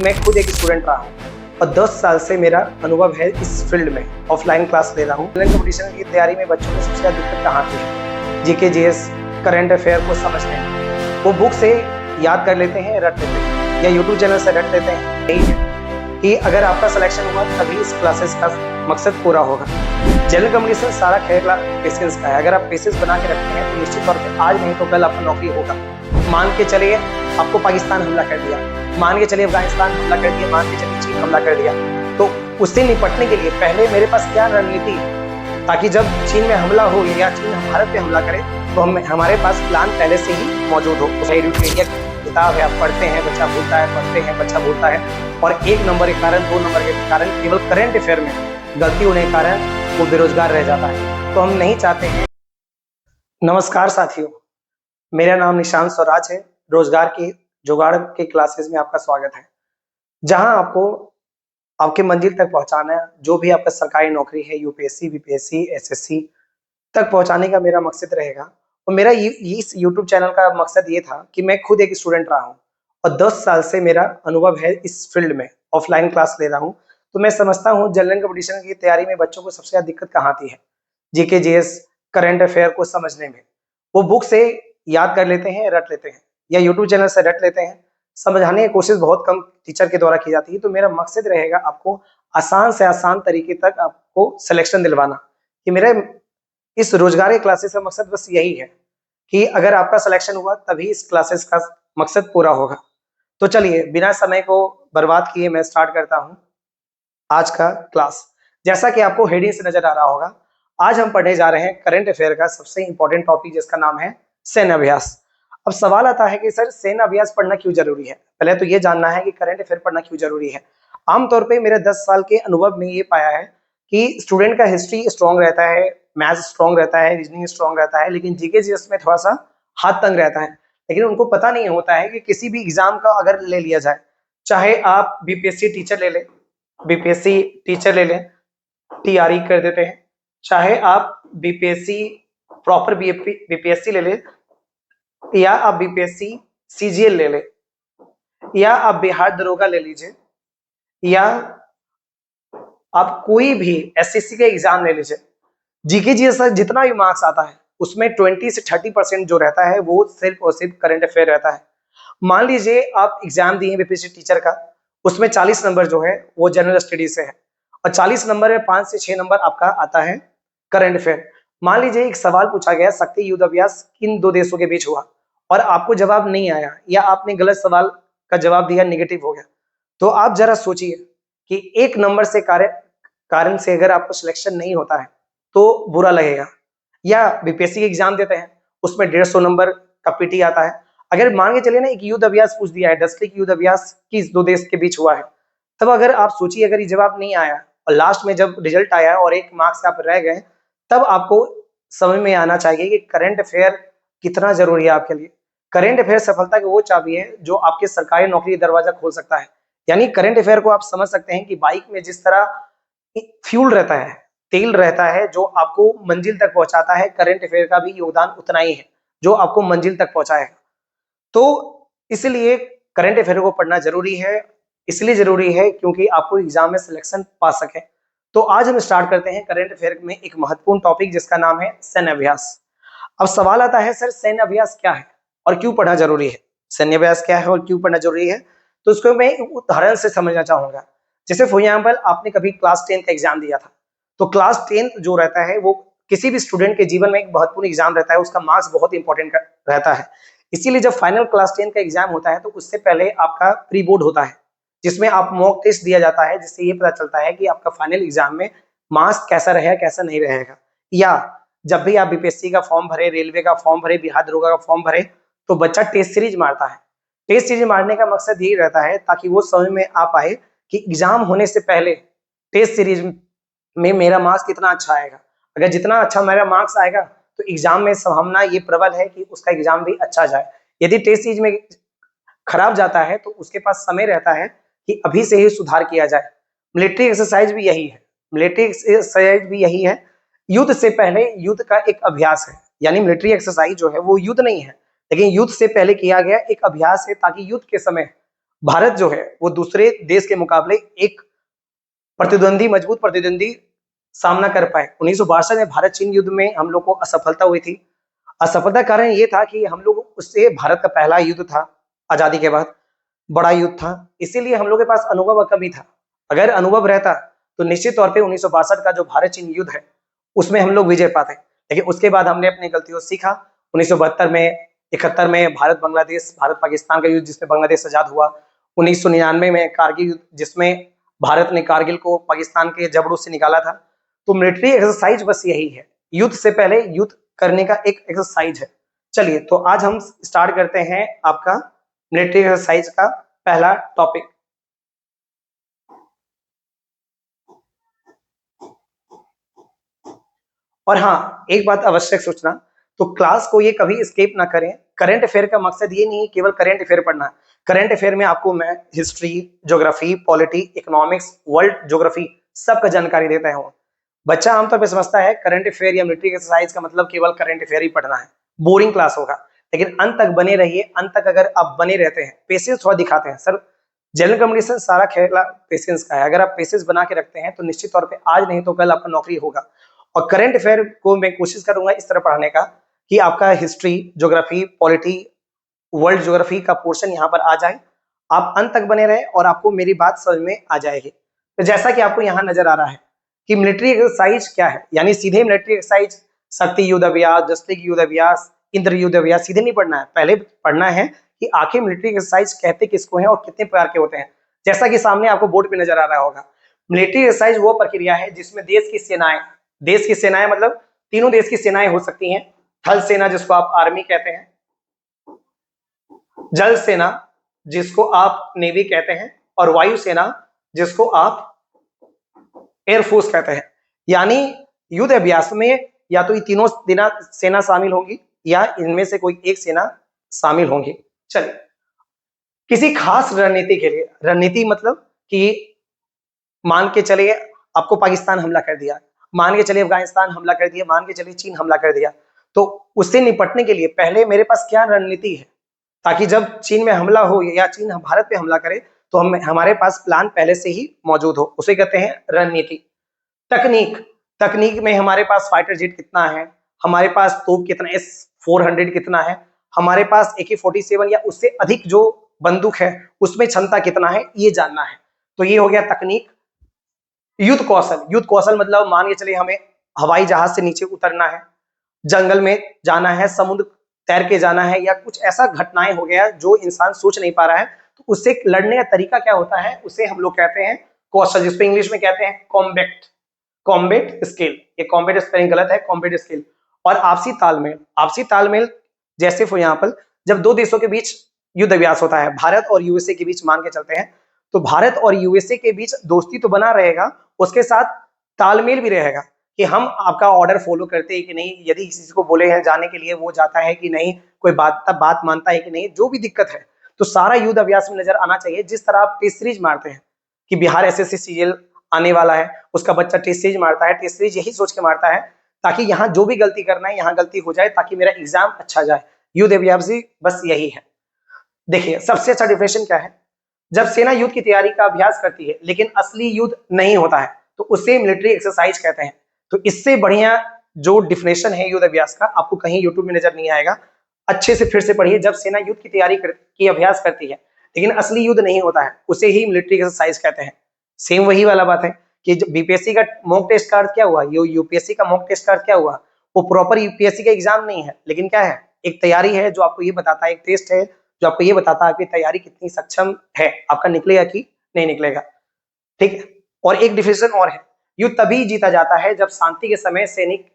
मैं खुद एक स्टूडेंट रहा हूँ और 10 साल से मेरा अनुभव है इस फील्ड में। ऑफलाइन क्लास ले रहा हूँ। ऑनलाइन कंपटीशन की तैयारी में बच्चों को सबसे ज़्यादा दिक्कत कहाँ आती है? जीके जीएस करंट अफेयर को समझने में। वो बुक से याद कर लेते हैं, रट लेते हैं, या यूट्यूब चैनल से रट लेते हैं। यही है कि अगर आपका सिलेक्शन हुआ तभी इस क्लासेस का मकसद पूरा होगा। जनरल कंपटीशन सारा खेल पेशेंस का है। अगर आप पेशेंस बना के रखते हैं तो निश्चित तौर पर आज नहीं तो कल आपको नौकरी होगा। मान के चलिए आपको पाकिस्तान हमला कर दिया, मान के चलिए अफगानिस्तान हमला कर दिया, मान के चलिए चीन हमला कर दिया, तो उससे निपटने के लिए पहले मेरे पास क्या रणनीति है, ताकि जब चीन में हमला हो या चीन भारत पे हमला करे तो हमारे पास प्लान पहले से ही मौजूद हो। विकिपीडिया किताब है, आप पढ़ते हैं बच्चा भूलता है, पढ़ते हैं बच्चा भूलता है, और 1 नंबर के कारण 2 नंबर के कारण केवल करंट अफेयर में गलती होने के कारण वो बेरोजगार रह जाता है। तो हम नहीं चाहते हैं। नमस्कार साथियों, मेरा नाम निशांत स्वराज है। रोजगार की जुगाड़ के क्लासेस में आपका स्वागत है, जहां आपको आपके मंजिल तक पहुंचाना है। जो भी आपका सरकारी नौकरी है, यूपीएससी, बीपीएससी, एसएससी तक पहुंचाने का मेरा मकसद रहेगा। और मेरा इस यूट्यूब चैनल का मकसद ये था कि मैं खुद एक स्टूडेंट रहा हूँ और 10 साल से मेरा अनुभव है इस फील्ड में। ऑफलाइन क्लास ले रहा हूँ, तो मैं समझता हूँ जनरल कंपटीशन की तैयारी में बच्चों को सबसे ज्यादा दिक्कत कहाँ आती है? जीके जीएस करंट अफेयर को समझने में। वो बुक से याद कर लेते हैं, रट लेते हैं, या यूट्यूब चैनल से रट लेते हैं। समझाने की कोशिश बहुत कम टीचर के द्वारा की जाती है। तो मेरा मकसद रहेगा आपको आसान से आसान तरीके तक आपको सिलेक्शन दिलवाना। कि मेरे इस रोजगार के क्लासेस का मकसद बस यही है कि अगर आपका सिलेक्शन हुआ तभी इस क्लासेस का मकसद पूरा होगा। तो चलिए बिना समय को बर्बाद किए मैं स्टार्ट करता हूँ आज का क्लास। जैसा कि आपको हेडिंग से नजर आ रहा होगा, आज हम पढ़ने जा रहे हैं करंट अफेयर का सबसे इंपॉर्टेंट टॉपिक, जिसका नाम है सैन्य अभ्यास। अब सवाल आता है कि सर सैन्य अभ्यास पढ़ना क्यों जरूरी है? पहले तो ये जानना है कि करंट अफेयर पढ़ना क्यों जरूरी है। आमतौर पे मेरे 10 साल के अनुभव में ये पाया है कि स्टूडेंट का हिस्ट्री स्ट्रॉन्ग रहता है, मैथ्स स्ट्रॉन्ग रहता है, रीजनिंग स्ट्रॉन्ग रहता है, लेकिन जीके जीएस में थोड़ा सा हाथ तंग रहता है। लेकिन उनको पता नहीं होता है कि किसी भी एग्जाम का अगर ले लिया जाए, चाहे आप बीपीएससी टीचर ले लें, बीपीएससी टीचर ले लें, टीआरई कर देते हैं, चाहे आप बीपीएससी प्रॉपर बीपीएससी ले लें, या आप बीपीएससी सीजीएल ले लें, या आप बिहार दरोगा ले लीजिए, या आप कोई भी एसएससी का एग्जाम ले लीजिए। जीके जीएस जितना भी मार्क्स आता है उसमें 20 से 30% जो रहता है वो सिर्फ और सिर्फ करंट अफेयर रहता है। मान लीजिए आप एग्जाम दिए बीपीएससी टीचर का, उसमें 40 नंबर जो है वो जनरल स्टडी से है, और 40 नंबर में 5 से 6 नंबर आपका आता है करंट अफेयर। मान लीजिए एक सवाल पूछा गया, शक्ति युद्ध अभ्यास किन 2 देशों के बीच हुआ, और आपको जवाब नहीं आया, या आपने गलत सवाल का जवाब दिया, नेगेटिव हो गया, तो आप जरा सोचिए कि 1 नंबर से कारण से अगर आपको सिलेक्शन नहीं होता है तो बुरा लगेगा। या बीपीएससी एग्जाम देते हैं, उसमें 150 नंबर का पीटी आता है। अगर मान के चलिए ना, एक युद्ध अभ्यास पूछ दिया है, डस्टिक युद्ध अभ्यास किस 2 देश के बीच हुआ है, तब अगर आप सोचिए अगर ये जवाब नहीं आया और लास्ट में जब रिजल्ट आया और 1 मार्क्स से आप रह गए, तब आपको समझ में आना चाहिए कि करंट अफेयर कितना जरूरी है आपके लिए। करंट अफेयर सफलता की वो चाबी है जो आपके सरकारी नौकरी दरवाजा खोल सकता है। यानी करंट अफेयर को आप समझ सकते हैं कि बाइक में जिस तरह फ्यूल रहता है, तेल रहता है जो आपको मंजिल तक पहुंचाता है, करंट अफेयर का भी योगदान उतना ही है जो आपको मंजिल तक पहुंचाएगा। तो इसलिए करंट अफेयर को पढ़ना जरूरी है। इसलिए जरूरी है क्योंकि आपको एग्जाम में सिलेक्शन पा सके। तो आज हम स्टार्ट करते हैं करंट अफेयर में एक महत्वपूर्ण टॉपिक, जिसका नाम है सैन्य अभ्यास। अब सवाल आता है, सर सैन्य अभ्यास क्या है और क्यों पढ़ना जरूरी है? सैन्य अभ्यास क्या है और क्यों पढ़ना जरूरी है, तो उसको मैं उदाहरण से समझना चाहूंगा। जैसे फॉर एग्जाम्पल आपने कभी क्लास 10 का एग्जाम दिया था, तो क्लास 10 जो रहता है वो किसी भी स्टूडेंट के जीवन में एक महत्वपूर्ण एग्जाम रहता है, उसका मार्क्स बहुत इंपॉर्टेंट रहता है। इसीलिए जब फाइनल क्लास 10 का एग्जाम होता है तो उससे पहले आपका प्री बोर्ड होता है, जिसमें आप मॉक टेस्ट दिया जाता है, जिससे ये पता चलता है कि आपका फाइनल एग्जाम में मार्क्स कैसा रहेगा, कैसा नहीं रहेगा। या जब भी आप बीपीएससी का फॉर्म भरे, रेलवे का फॉर्म भरे, बिहार दरोगा का फॉर्म भरे, तो बच्चा टेस्ट सीरीज मारता है। टेस्ट सीरीज मारने का मकसद यही रहता है ताकि वो समझ में आ पाए कि एग्जाम होने से पहले टेस्ट सीरीज में मेरा मार्क्स कितना अच्छा आएगा। अगर जितना अच्छा मेरा मार्क्स आएगा तो एग्जाम में संभावना ये प्रबल है कि उसका एग्जाम भी अच्छा जाए। यदि टेस्ट सीरीज में खराब जाता है तो उसके पास समय रहता है कि अभी से ही सुधार किया जाए। मिलिट्री एक्सरसाइज भी यही है, मिलिट्री एक्सरसाइज भी यही है। युद्ध से पहले युद्ध का एक अभ्यास है, यानी मिलिट्री एक्सरसाइज जो है वो युद्ध नहीं है, लेकिन युद्ध से पहले किया गया एक अभ्यास है, ताकि युद्ध के समय भारत जो है वो दूसरे देश के मुकाबले एक मजबूत प्रतिद्वंदी सामना कर पाए। 1962 में भारत चीन युद्ध में हम लोग को असफलता हुई थी। असफलता का कारण ये था कि हम लोग उससे भारत का पहला युद्ध था आजादी के बाद, बड़ा युद्ध था, इसीलिए हम लोग के पास अनुभव का कमी था। अगर अनुभव रहता तो निश्चित तौर पे 1962 का जो भारत चीन युद्ध है उसमें हम लोग विजय पाते। लेकिन उसके बाद हमने अपनी गलतियों से सीखा। 1972 में, 71 में भारत पाकिस्तान का युद्ध जिसमें बांग्लादेश आजाद हुआ। 1999 में कारगिल युद्ध जिसमें भारत ने कारगिल को पाकिस्तान के जबड़ों से निकाला था। तो मिलिट्री एक्सरसाइज बस यही है, युद्ध से पहले युद्ध करने का एक एक्सरसाइज है। चलिए तो आज हम स्टार्ट करते हैं आपका मिलिट्री एक्सरसाइज का पहला टॉपिक। और हाँ, एक बात आवश्यक सूचना, तो क्लास को ये कभी स्किप ना करें। करंट अफेयर का मकसद ये नहीं है केवल करंट अफेयर पढ़ना है। करंट अफेयर में आपको मैं history, geography, polity, economics, world geography सबका जानकारी देता हूँ। बच्चा आमतौर पर समझता है करंट अफेयर या मिलिट्री एक्सरसाइज का मतलब केवल करंट अफेयर ही पढ़ना है, बोरिंग क्लास होगा। लेकिन अंत तक बने रहिए। अंत तक अगर आप बने रहते हैं, पेशेंस थोड़ा दिखाते हैं, सर जनरल कम्युनिकेशन सारा खेला पेशेंस का है। अगर आप पेशेंस बना के रखते हैं तो निश्चित तौर पे आज नहीं तो कल आपका नौकरी होगा। और करंट अफेयर को मैं कोशिश करूंगा इस तरह पढ़ाने का कि आपका history, geography, polity, world geography का पोर्शन यहाँ पर आ जाए। आप अंत तक बने रहे और आपको मेरी बात समझ में आ जाएगी। तो जैसा कि आपको यहाँ नजर आ रहा है कि मिलिट्री एक्सरसाइज क्या है, यानी सीधे मिलिट्री एक्सरसाइज शक्ति युद्ध अभ्यास, जस्टिक युद्ध अभ्यास, इंद्र युद्ध अभ्यास सीधे नहीं पढ़ना है। पहले पढ़ना है कि आखिर मिलिट्री एक्सरसाइज कहते किसको हैं और कितने प्रकार के होते हैं। जैसा कि सामने आपको बोर्ड पे नजर आ रहा होगा, मिलिट्री एक्सरसाइज वो प्रक्रिया है जिसमें देश की सेनाएं मतलब तीनों देश की सेनाएं हो सकती हैं। थल सेना जिसको आप आर्मी कहते हैं, जल सेना जिसको आप नेवी कहते हैं, और वायु सेना जिसको आप एयरफोर्स कहते हैं। यानी युद्ध अभ्यास में या तो ये तीनों सेना शामिल होंगी या इनमें से कोई एक सेना शामिल होंगी। चलिए, किसी खास रणनीति के लिए, रणनीति मतलब कि मान के चलिए आपको पाकिस्तान हमला कर दिया, मान के चलिए अफगानिस्तान हमला कर दिया, मान के चलिए चीन हमला कर दिया, तो उससे निपटने के लिए पहले मेरे पास क्या रणनीति है, ताकि जब चीन में हमला हो या चीन भारत पे हमला करे तो हमारे पास प्लान पहले से ही मौजूद हो, उसे कहते हैं रणनीति। तकनीक, तकनीक में हमारे पास फाइटर जेट कितना है, हमारे पास तोप कितना, S-400 कितना है, हमारे पास AK-47 या उससे अधिक जो बंदूक है उसमें क्षमता कितना है, ये जानना है। तो ये हो गया तकनीक। युद्ध कौशल, युद्ध कौशल मतलब मान के चलिए हमें हवाई जहाज से नीचे उतरना है, जंगल में जाना है, समुद्र तैर के जाना है, या कुछ ऐसा घटनाएं हो गया जो इंसान सोच नहीं पा रहा है, तो उससे लड़ने का तरीका क्या होता है, उसे हम लोग कहते हैं कौशल, जिसको इंग्लिश में कहते हैं कॉम्बैट स्किल। ये कॉम्बैट स्पेलिंग गलत है, कॉम्बैट स्किल। और आपसी तालमेल, आपसी तालमेल जैसे फॉर एग्जांपल जब दो देशों के बीच युद्ध अभ्यास होता है, भारत और यूएसए के बीच मान के चलते हैं, तो भारत और यूएसए के बीच दोस्ती तो बना रहेगा, उसके साथ तालमेल भी रहेगा कि हम आपका ऑर्डर फॉलो करते हैं कि नहीं, यदि किसी को बोले हैं जाने के लिए वो जाता है कि नहीं, कोई बात मानता है कि नहीं, जो भी दिक्कत है तो सारा युद्ध अभ्यास में नजर आना चाहिए। जिस तरह आप टेस्ट सीरीज मारते हैं कि बिहार एसएससी सीजीएल आने वाला है, उसका बच्चा टेस्ट सीरीज मारता है, टेस्ट सीरीज यही सोच के मारता है ताकि यहाँ जो भी गलती करना है यहाँ गलती हो जाए ताकि मेरा एग्जाम अच्छा जाए। युद्ध अभ्यास भी बस यही है। देखिए सबसे अच्छा डिफिनेशन क्या है, जब सेना युद्ध की तैयारी का अभ्यास करती है लेकिन असली युद्ध नहीं होता है तो उसे मिलिट्री एक्सरसाइज कहते हैं। तो इससे बढ़िया जो डिफिनेशन है युद्ध अभ्यास का आपको कहीं यूट्यूब में नजर नहीं आएगा। अच्छे से फिर से पढ़िए, जब सेना युद्ध की तैयारी की अभ्यास करती है लेकिन असली युद्ध नहीं होता है उसे ही मिलिट्री एक्सरसाइज कहते हैं। सेम वही वाला बात है कि जब बीपीएससी का मॉक टेस्ट का अर्थ क्या हुआ, यूपीएससी का मॉक टेस्ट का अर्थ क्या हुआ, वो प्रॉपर यूपीएससी का एग्जाम नहीं है लेकिन क्या है, एक तैयारी है जो आपको ये बताता है, एक टेस्ट है जो आपको ये बताता है आपकी तैयारी कितनी सक्षम है, आपका निकलेगा कि नहीं निकलेगा। ठीक है। और एक डिफिनेशन और है, युद्ध तभी जीता जाता है जब शांति के समय सैनिक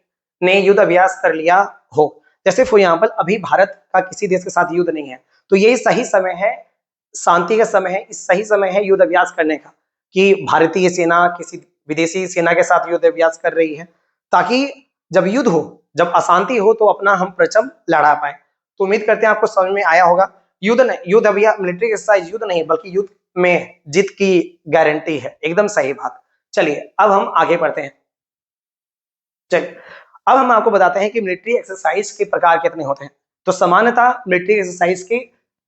ने युद्ध अभ्यास कर लिया हो। जैसे फॉर एग्जाम्पल अभी भारत का किसी देश के साथ युद्ध नहीं है तो यही सही समय है, शांति का समय है, इस सही समय है युद्ध अभ्यास करने का कि भारतीय सेना किसी विदेशी सेना के साथ युद्ध अभ्यास कर रही है ताकि जब युद्ध हो, जब अशांति हो तो अपना हम परचम लड़ा पाए। तो उम्मीद करते हैं आपको समझ में आया होगा। युद्ध अभ्यास मिलिट्री एक्सरसाइज युद्ध नहीं बल्कि युद्ध में जीत की गारंटी है, एकदम सही बात। चलिए अब हम आगे बढ़ते हैं। चलिए अब हम आपको बताते हैं कि मिलिट्री एक्सरसाइज के प्रकार कितने होते हैं। तो सामान्यतः मिलिट्री एक्सरसाइज के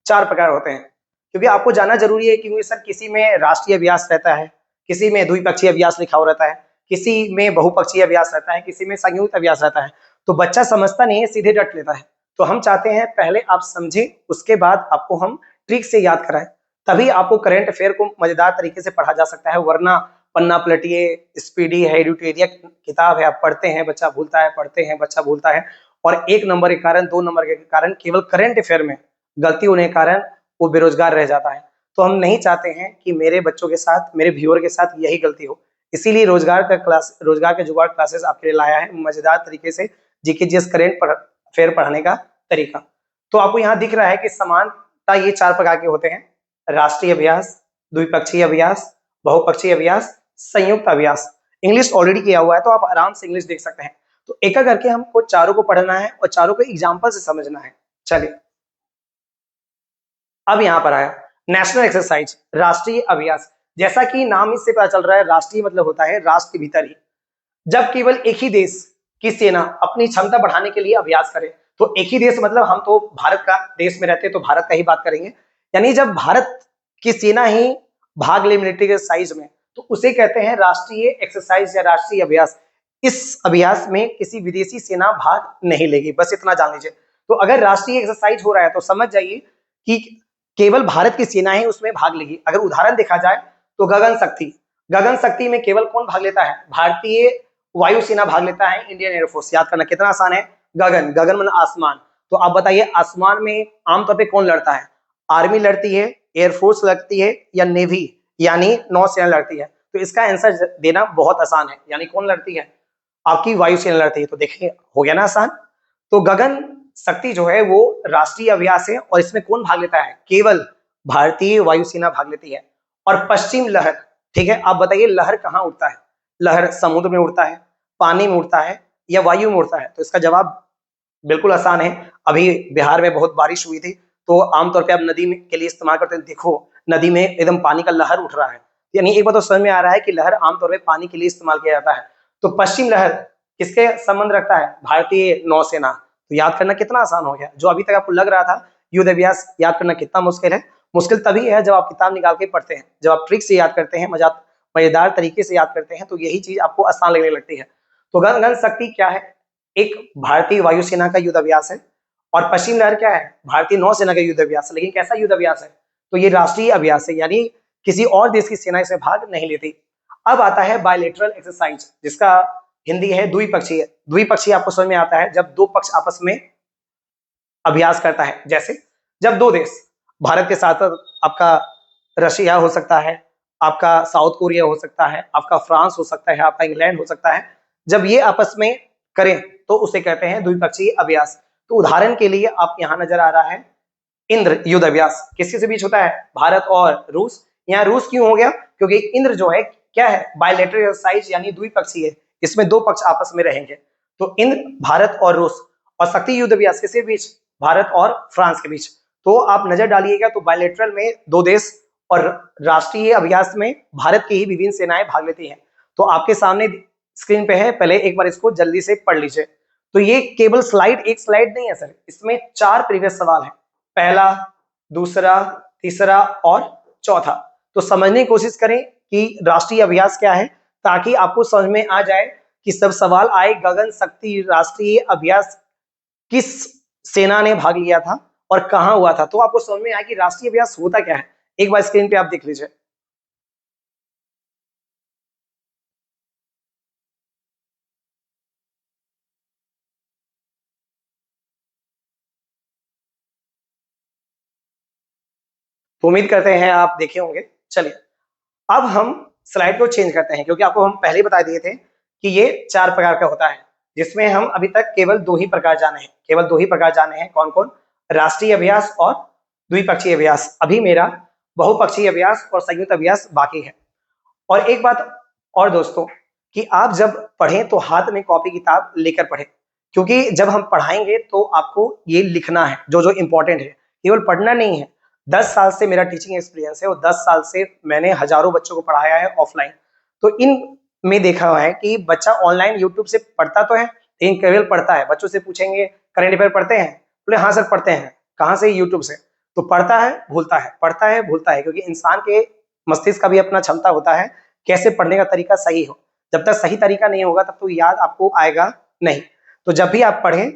4 प्रकार होते हैं। क्योंकि आपको जानना जरूरी है, क्योंकि सर किसी में राष्ट्रीय अभ्यास रहता है, किसी में द्विपक्षीय अभ्यास लिखा हुआ रहता है, किसी में बहुपक्षीय अभ्यास रहता है, किसी में संयुक्त अभ्यास रहता है। तो बच्चा समझता नहीं है, सीधे रट लेता है। तो हम चाहते हैं पहले आप समझें, उसके बाद आपको हम ट्रिक से याद कराएं, तभी आपको करंट अफेयर को मजेदार तरीके से पढ़ा जा सकता है। वरना पन्ना पलटिए, स्पीडी है, एडिटोरिया किताब है, आप पढ़ते हैं बच्चा भूलता है, पढ़ते हैं बच्चा भूलता है, और 1 नंबर के कारण, 2 नंबर के कारण, केवल करंट अफेयर में गलती होने के कारण वो बेरोजगार रह जाता है। तो हम नहीं चाहते हैं कि मेरे बच्चों के साथ, मेरे व्यूअर के साथ यही गलती हो। इसीलिए रोजगार के जुगाड़ क्लासेस आपके लिए लाया है, मजेदार तरीके से जीके जीएस करंट अफेयर पढ़ाने का तरीका। तो आपको यहाँ दिख रहा है कि समानता ये 4 प्रकार के होते हैं: राष्ट्रीय अभ्यास, द्विपक्षीय अभ्यास, बहुपक्षीय अभ्यास, संयुक्त अभ्यास। इंग्लिश ऑलरेडी किया हुआ है तो आप आराम से इंग्लिश देख सकते हैं। तो एक करके हमको चारों को पढ़ना है और चारों को एग्जाम्पल से समझना है। चलिए, अब यहां पर आया नेशनल एक्सरसाइज, राष्ट्रीय अभ्यास। जैसा कि नाम इससे पता चल रहा है, राष्ट्रीय मतलब होता है राष्ट्र के भीतर ही। जब केवल एक ही देश की सेना अपनी क्षमता बढ़ाने के लिए अभ्यास करे, तो एक ही देश मतलब हम तो भारत का देश में रहते हैं तो भारत का ही बात करेंगे। यानी जब भारत की सेना ही भाग ले मिलिट्री एक्सरसाइज में, तो उसे कहते हैं राष्ट्रीय एक्सरसाइज या राष्ट्रीय अभ्यास। इस अभ्यास में किसी विदेशी सेना भाग नहीं लेगी, बस इतना जान लीजिए। तो अगर राष्ट्रीय एक्सरसाइज हो रहा है तो समझ जाइए कि केवल भारत की सेना ही उसमें भाग लेगी। अगर उदाहरण देखा जाए तो गगन शक्ति, गगन शक्ति में केवल कौन भाग लेता है? भारतीय वायुसेना भाग लेता है, इंडियन एयरफोर्स। याद करना कितना आसान है। गगन, गगन मतलब आसमान। तो आप बताइए आसमान में आमतौर पे कौन लड़ता है? आर्मी लड़ती है, एयरफोर्स लड़ती है, या नेवी यानी नौसेना लड़ती है? तो इसका आंसर देना बहुत आसान है, यानी कौन लड़ती है? आपकी वायुसेना लड़ती है। तो देखिए हो गया ना आसान। तो गगन शक्ति जो है वो राष्ट्रीय अभ्यास है, और इसमें कौन भाग लेता है? केवल भारतीय वायुसेना भाग लेती है। और पश्चिम लहर, ठीक है, आप बताइए लहर कहाँ उड़ता है? लहर समुद्र में उड़ता है, पानी में उड़ता है, या वायु में उड़ता है? तो इसका जवाब बिल्कुल आसान है। अभी बिहार में बहुत बारिश हुई थी, तो आमतौर पे आप नदी में के लिए इस्तेमाल करते हैं। देखो नदी में एकदम पानी का लहर उठ रहा है, यानी एक बात तो समझ में आ रहा है कि लहर आमतौर पे पानी के लिए इस्तेमाल किया जाता है। तो पश्चिम लहर किसके संबंध रखता है? भारतीय नौसेना। तो याद करना कितना आसान हो गया। जो अभी तक आपको लग रहा था युद्ध अभ्यास याद करना कितना मुश्किल है, मुश्किल तभी है जब आप किताब निकाल के पढ़ते हैं, जब आप ट्रिक से याद करते हैं, मजेदार तरीके से याद करते हैं, तो यही चीज आपको आसान लगने लगती है। तो गगन शक्ति क्या है? एक भारतीय वायुसेना का युद्ध अभ्यास है। और पश्चिम लहर क्या है? भारतीय नौसेना का युद्ध अभ्यास है। लेकिन कैसा युद्ध अभ्यास है? तो ये राष्ट्रीय अभ्यास है, यानी किसी और देश की सेना इसमें भाग नहीं लेती। अब आता है बायलैटरल एक्सरसाइज, जिसका हिंदी है द्विपक्षीय। द्विपक्षीय आपको समझ में आता है जब दो पक्ष आपस में अभ्यास करता है। जैसे जब दो देश, भारत के साथ आपका रशिया हो सकता है, आपका साउथ कोरिया हो सकता है, आपका फ्रांस हो सकता है, आपका इंग्लैंड हो सकता है, जब ये आपस में करें तो उसे कहते हैं द्विपक्षीय अभ्यास। तो उदाहरण के लिए आप यहाँ नजर आ रहा है इंद्र युद्ध अभ्यास, किसके बीच होता है? भारत और रूस। यहाँ रूस क्यों हो गया? क्योंकि इंद्र जो है क्या है? बायलैटरल एक्सरसाइज यानी द्विपक्षीय, इसमें दो पक्ष आपस में रहेंगे। तो इंद्र, भारत और रूस। और शक्ति युद्ध अभ्यास किसके बीच? भारत और फ्रांस के बीच। तो आप नजर डालिएगा तो बायलैटरल में दो देश, और राष्ट्रीय अभ्यास में भारत की ही विभिन्न सेनाएं भाग लेती हैं। तो आपके सामने स्क्रीन पे है, पहले एक बार इसको जल्दी से पढ़ लीजिए। तो ये केवल स्लाइड, एक स्लाइड नहीं है सर, इसमें 4 प्रीवियस सवाल है, पहला, दूसरा, तीसरा और चौथा। तो समझने की कोशिश करें कि राष्ट्रीय अभ्यास क्या है, ताकि आपको समझ में आ जाए कि सब सवाल आए गगन शक्ति राष्ट्रीय अभ्यास किस सेना ने भाग लिया था और कहां हुआ था, तो आपको समझ में आए कि राष्ट्रीय अभ्यास होता क्या है। एक बार स्क्रीन पे आप देख लीजिए। तो उम्मीद करते हैं आप देखे होंगे। चलिए अब हम स्लाइड को चेंज करते हैं, क्योंकि आपको हम पहले ही बता दिए थे कि ये 4 प्रकार का होता है, जिसमें हम अभी तक केवल 2 ही प्रकार जाने हैं, केवल 2 ही प्रकार जाने हैं। कौन कौन? राष्ट्रीय अभ्यास और द्विपक्षीय अभ्यास। अभी मेरा बहुपक्षीय अभ्यास और संयुक्त अभ्यास बाकी है। और एक बात और दोस्तों, कि आप जब पढ़ें तो हाथ में कॉपी किताब लेकर पढ़ें, क्योंकि जब हम पढ़ाएंगे तो आपको ये लिखना है जो जो इंपॉर्टेंट है, केवल पढ़ना नहीं है। 10 साल से मेरा टीचिंग एक्सपीरियंस है और 10 साल से मैंने हजारों बच्चों को पढ़ाया है ऑफलाइन। तो इन में देखा हुआ है कि बच्चा ऑनलाइन यूट्यूब से पढ़ता तो है, लेकिन केवल पढ़ता है। बच्चों से पूछेंगे करंट अफेयर पढ़ते हैं, बोले हाँ सर पढ़ते हैं। कहाँ से? यूट्यूब से। तो पढ़ता है भूलता है, पढ़ता है भूलता है, क्योंकि इंसान के मस्तिष्क का भी अपना क्षमता होता है कैसे पढ़ने का तरीका सही हो। जब तक सही तरीका नहीं होगा तब तो याद आपको आएगा नहीं। तो जब भी आप पढ़ें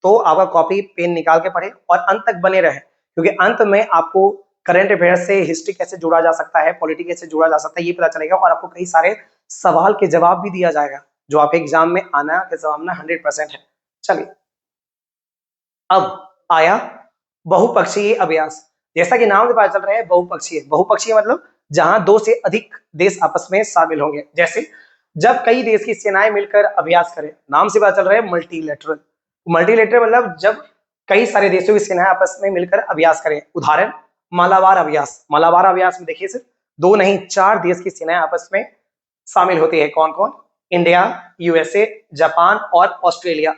तो आपका कॉपी पेन निकाल के पढ़ें और अंत तक बने रहें, क्योंकि अंत में आपको करंट अफेयर से हिस्ट्री कैसे जोड़ा जा सकता है, पॉलिटी कैसे जोड़ा जा सकता है, ये पता चलेगा और आपको कई सारे सवाल के जवाब भी दिया जाएगा जो आपके एग्जाम में आना के संभावना 100% है। चलिए अब आया बहुपक्षीय अभ्यास। जैसा कि नाम से पता चल रहा है बहुपक्षीय, बहुपक्षीय मतलब जहां 2 से अधिक देश आपस में शामिल होंगे। जैसे जब कई देश की सेनाएं मिलकर अभ्यास करें, नाम से पता चल रहा है मल्टीलेटरल। मल्टीलेटरल मतलब जब कई सारे देशों की सेनाएं आपस में मिलकर अभ्यास करें। उदाहरण मालाबार अभ्यास। मालाबार अभ्यास में देखिए सिर्फ 2 नहीं 4 देश की सेनाएं आपस में शामिल होती है। कौन कौन? इंडिया, यूएसए, जापान और ऑस्ट्रेलिया।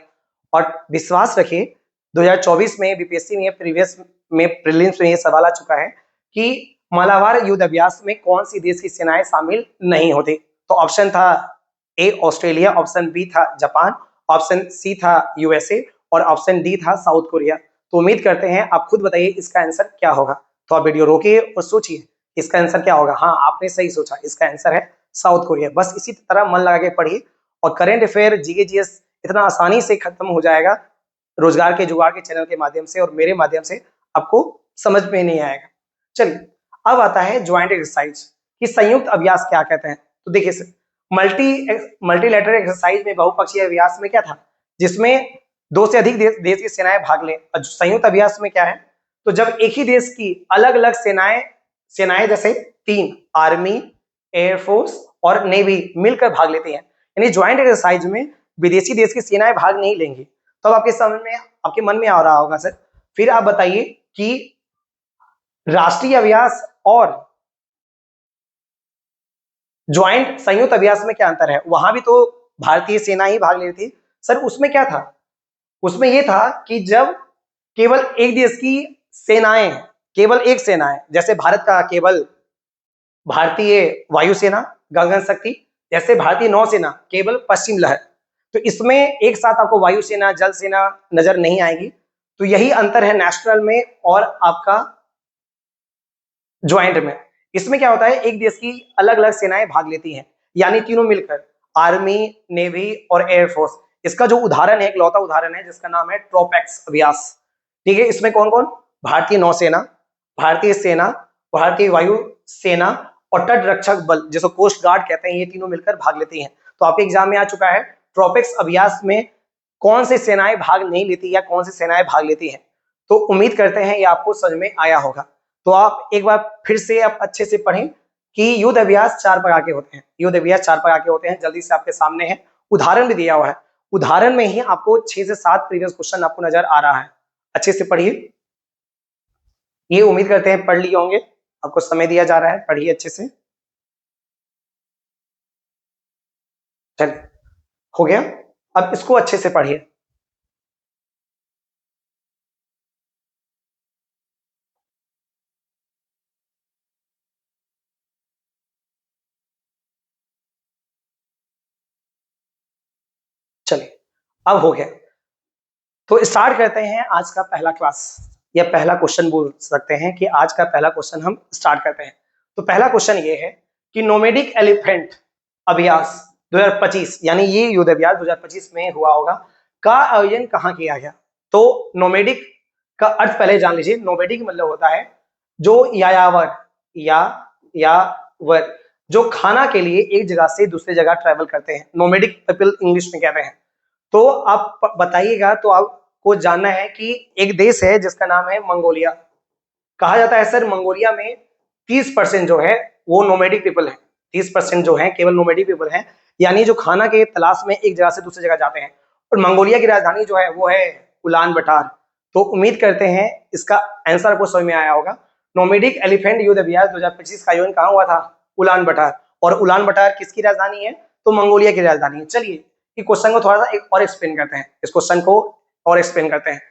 और विश्वास रखिए 2024 में बीपीएससी में प्रीवियस में प्रीलिम्स में ये सवाल आ चुका है कि मालाबार युद्ध अभ्यास में कौन सी देश की सेनाएं शामिल नहीं होती। तो ऑप्शन था ए ऑस्ट्रेलिया, ऑप्शन बी था जापान, ऑप्शन सी था यूएसए और ऑप्शन डी था साउथ कोरिया। तो उम्मीद करते हैं आप खुद बताइए इसका आंसर क्या होगा। तो आप वीडियो रोकिए और सोचिए इसका आंसर क्या होगा। हाँ आपने सही सोचा, इसका आंसर है साउथ कोरिया। बस इसी तरह मन लगा के पढ़िए और करंट अफेयर जीके जीएस इतना आसानी से खत्म हो जाएगा रोजगार के जुगाड़ के चैनल के माध्यम से और मेरे माध्यम से, आपको समझ में नहीं आएगा। चलिए अब आता है ज्वाइंट एक्सरसाइज कि संयुक्त अभ्यास क्या कहते हैं। तो देखिए मल्टीलेटरल एक्सरसाइज में बहुपक्षीय अभ्यास में क्या था, जिसमें 2 से अधिक देश की सेनाएं भाग लें। संयुक्त अभ्यास में क्या है, तो जब एक ही देश की अलग अलग सेनाएं जैसे 3 आर्मी, एयरफोर्स और नेवी मिलकर भाग लेती हैं। यानी ज्वाइंट एक्सरसाइज में विदेशी देश की सेनाएं भाग नहीं लेंगी। तो अब आपके मन में आ रहा होगा सर फिर आप बताइए कि राष्ट्रीय अभ्यास और ज्वाइंट संयुक्त अभ्यास में क्या अंतर है। वहां भी तो भारतीय सेना ही भाग ले रही थी सर। उसमें क्या था, उसमें यह था कि जब केवल एक देश की सेनाएं, केवल एक सेना है, जैसे भारत का केवल भारतीय वायुसेना गगन शक्ति, जैसे भारतीय नौसेना केवल पश्चिम लहर, तो इसमें एक साथ आपको वायुसेना जल सेना नजर नहीं आएगी। तो यही अंतर है नेशनल में और आपका ज्वाइंट में। इसमें क्या होता है, एक देश की अलग अलग सेनाएं भाग लेती हैं, यानी तीनों मिलकर आर्मी, नेवी और एयरफोर्स। इसका जो उदाहरण है, एक लौता उदाहरण है जिसका नाम है ट्रोपैक्स अभ्यास। ठीक है, इसमें कौन कौन, भारतीय नौसेना, भारतीय सेना, भारतीय वायु सेना और तट रक्षक बल जिसको कोस्ट गार्ड कहते हैं, ये तीनों मिलकर भाग लेती हैं। तो आपके एग्जाम में आ चुका है ट्रोपैक्स अभ्यास में कौन सी सेनाएं भाग नहीं लेती या कौन सी सेनाएं भाग लेती हैं। तो उम्मीद करते हैं ये आपको समझ में आया होगा। तो आप एक बार फिर से आप अच्छे से पढ़ें कि युद्ध अभ्यास 4 प्रकार के होते हैं। युद्ध अभ्यास 4 प्रकार के होते हैं, जल्दी से आपके सामने है, उदाहरण भी दिया हुआ है। उदाहरण में ही आपको 6 से 7 प्रीवियस क्वेश्चन आपको नजर आ रहा है। अच्छे से पढ़िए, ये उम्मीद करते हैं पढ़ लिए होंगे। आपको समय दिया जा रहा है, पढ़िए अच्छे से। चलिए हो गया, अब इसको अच्छे से पढ़िए। चलिए अब हो गया, तो स्टार्ट करते हैं आज का पहला क्लास या पहला क्वेश्चन बोल सकते हैं कि आज का पहला क्वेश्चन हम स्टार्ट करते हैं। तो पहला क्वेश्चन ये है कि नोमैडिक एलिफेंट अभ्यास 2025, यानी ये युद्ध अभ्यास 2025 में हुआ होगा, का आयोजन कहाँ किया गया। तो नोमैडिक का अर्थ पहले जान लीजिए। नोमैडिक मतलब होता है जो यायावर यावर जो खाना के लिए एक जगह से दूसरी जगह ट्रेवल करते हैं, नोमैडिक पीपल इंग्लिश में कहते हैं। तो आप बताइएगा, तो आपको जानना है कि एक देश है जिसका नाम है मंगोलिया। कहा जाता है सर मंगोलिया में 30% जो है वो नोमैडिक पीपल है। 30% जो है केवल नोमैडिक पीपल है, यानी जो खाना के तलाश में एक जगह से दूसरी जगह जाते हैं। और मंगोलिया की राजधानी जो है वो है उलान बटार। तो उम्मीद करते हैं इसका आंसर आपको समझ में आया होगा। नोमैडिक एलिफेंट युद्ध अभ्यास 2025 का आयोजन कहाँ हुआ था, उलान बटार। और उलान बटार किसकी राजधानी है, तो मंगोलिया की राजधानी है। चलिए इस क्वेश्चन को थोड़ा सा एक और एक्सप्लेन करते हैं, इस क्वेश्चन को और एक्सप्लेन करते हैं।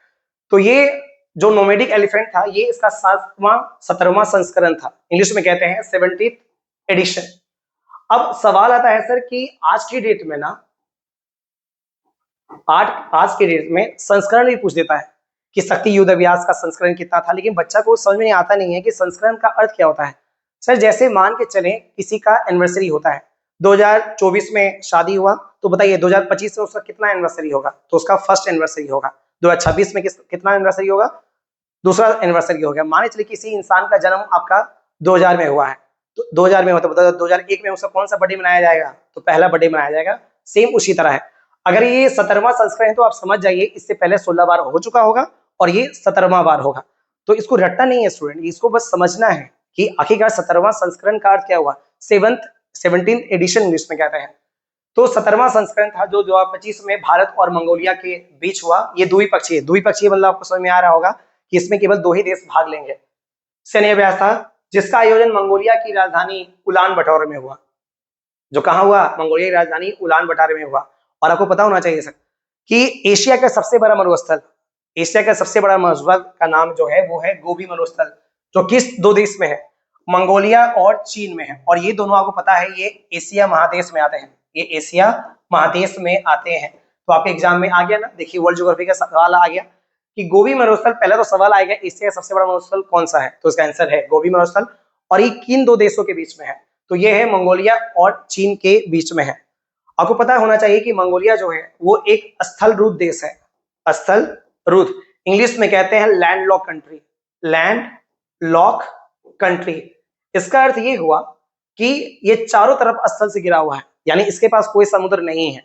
तो ये जो नोमैडिक एलिफेंट था, ये इसका 17वां संस्करण था, इंग्लिश में कहते हैं 70th एडिशन। अब सवाल आता है सर कि आज की डेट में ना, आज के डेट में संस्करण भी पूछ देता है कि शक्ति युद्ध अभ्यास का संस्करण कितना था, लेकिन बच्चा को समझ में आता नहीं है कि संस्करण का अर्थ क्या होता है। सर जैसे मान के चलें किसी का एनिवर्सरी होता है, 2024 में शादी हुआ, तो बताइए 2025 में उसका कितना एनिवर्सरी होगा, तो उसका फर्स्ट एनिवर्सरी होगा। 2026 में कितना एनिवर्सरी होगा, दूसरा एनिवर्सरी हो गया। मान चलिए किसी इंसान का जन्म आपका 2000 में हुआ है, तो 2000 में होता है, 2001 में उसका कौन सा बर्थडे मनाया जाएगा, तो पहला बर्थडे मनाया जाएगा। सेम उसी तरह है, अगर ये 17वां संस्करण है तो आप समझ जाइए इससे पहले 16 बार हो चुका होगा और ये 17वां बार होगा। तो इसको रटना नहीं है स्टूडेंट, इसको बस समझना है कि आखिरकार 17वां संस्करण का अर्थ क्या हुआ। 17th एडिशन इंग्लिश में कहते हैं। तो 17वां संस्करण था जो 2025 में भारत और मंगोलिया के बीच हुआ। ये द्विपक्षीय, द्विपक्षीय मतलब आपको समझ में आ रहा होगा कि इसमें केवल 2 ही देश भाग लेंगे। सैन्य अभ्यास था जिसका आयोजन मंगोलिया की राजधानी उलान बटोर में हुआ। जो कहाँ हुआ, मंगोलिया की राजधानी उलान बटार में हुआ। और आपको पता होना चाहिए सर कि एशिया का सबसे बड़ा मरुस्थल, एशिया का सबसे बड़ा मरुस्थल का नाम जो है वो है गोबी मरुस्थल, जो किस 2 देश में है, मंगोलिया और चीन में है। और ये दोनों आपको पता है ये एशिया महादेश में आते हैं, ये एशिया महादेश में आते हैं। तो आपके एग्जाम में आ गया ना, देखिए वर्ल्ड ज्योग्राफी का सवाल आ गया कि गोबी मरुस्थल, पहला तो सवाल आएगा एशिया का सबसे बड़ा मरुस्थल कौन सा है, तो इसका आंसर है गोबी मरुस्थल। और ये किन 2 देशों के बीच में है, तो ये है मंगोलिया और चीन के बीच में है। आपको पता होना चाहिए कि मंगोलिया जो है वो एक स्थल रूप देश है, स्थल रूप, इंग्लिश में कहते हैं land lock country, land lock country. इसका अर्थ ये हुआ कि ये चारों तरफ स्थल से घिरा हुआ है, यानी इसके पास कोई समुद्र नहीं है।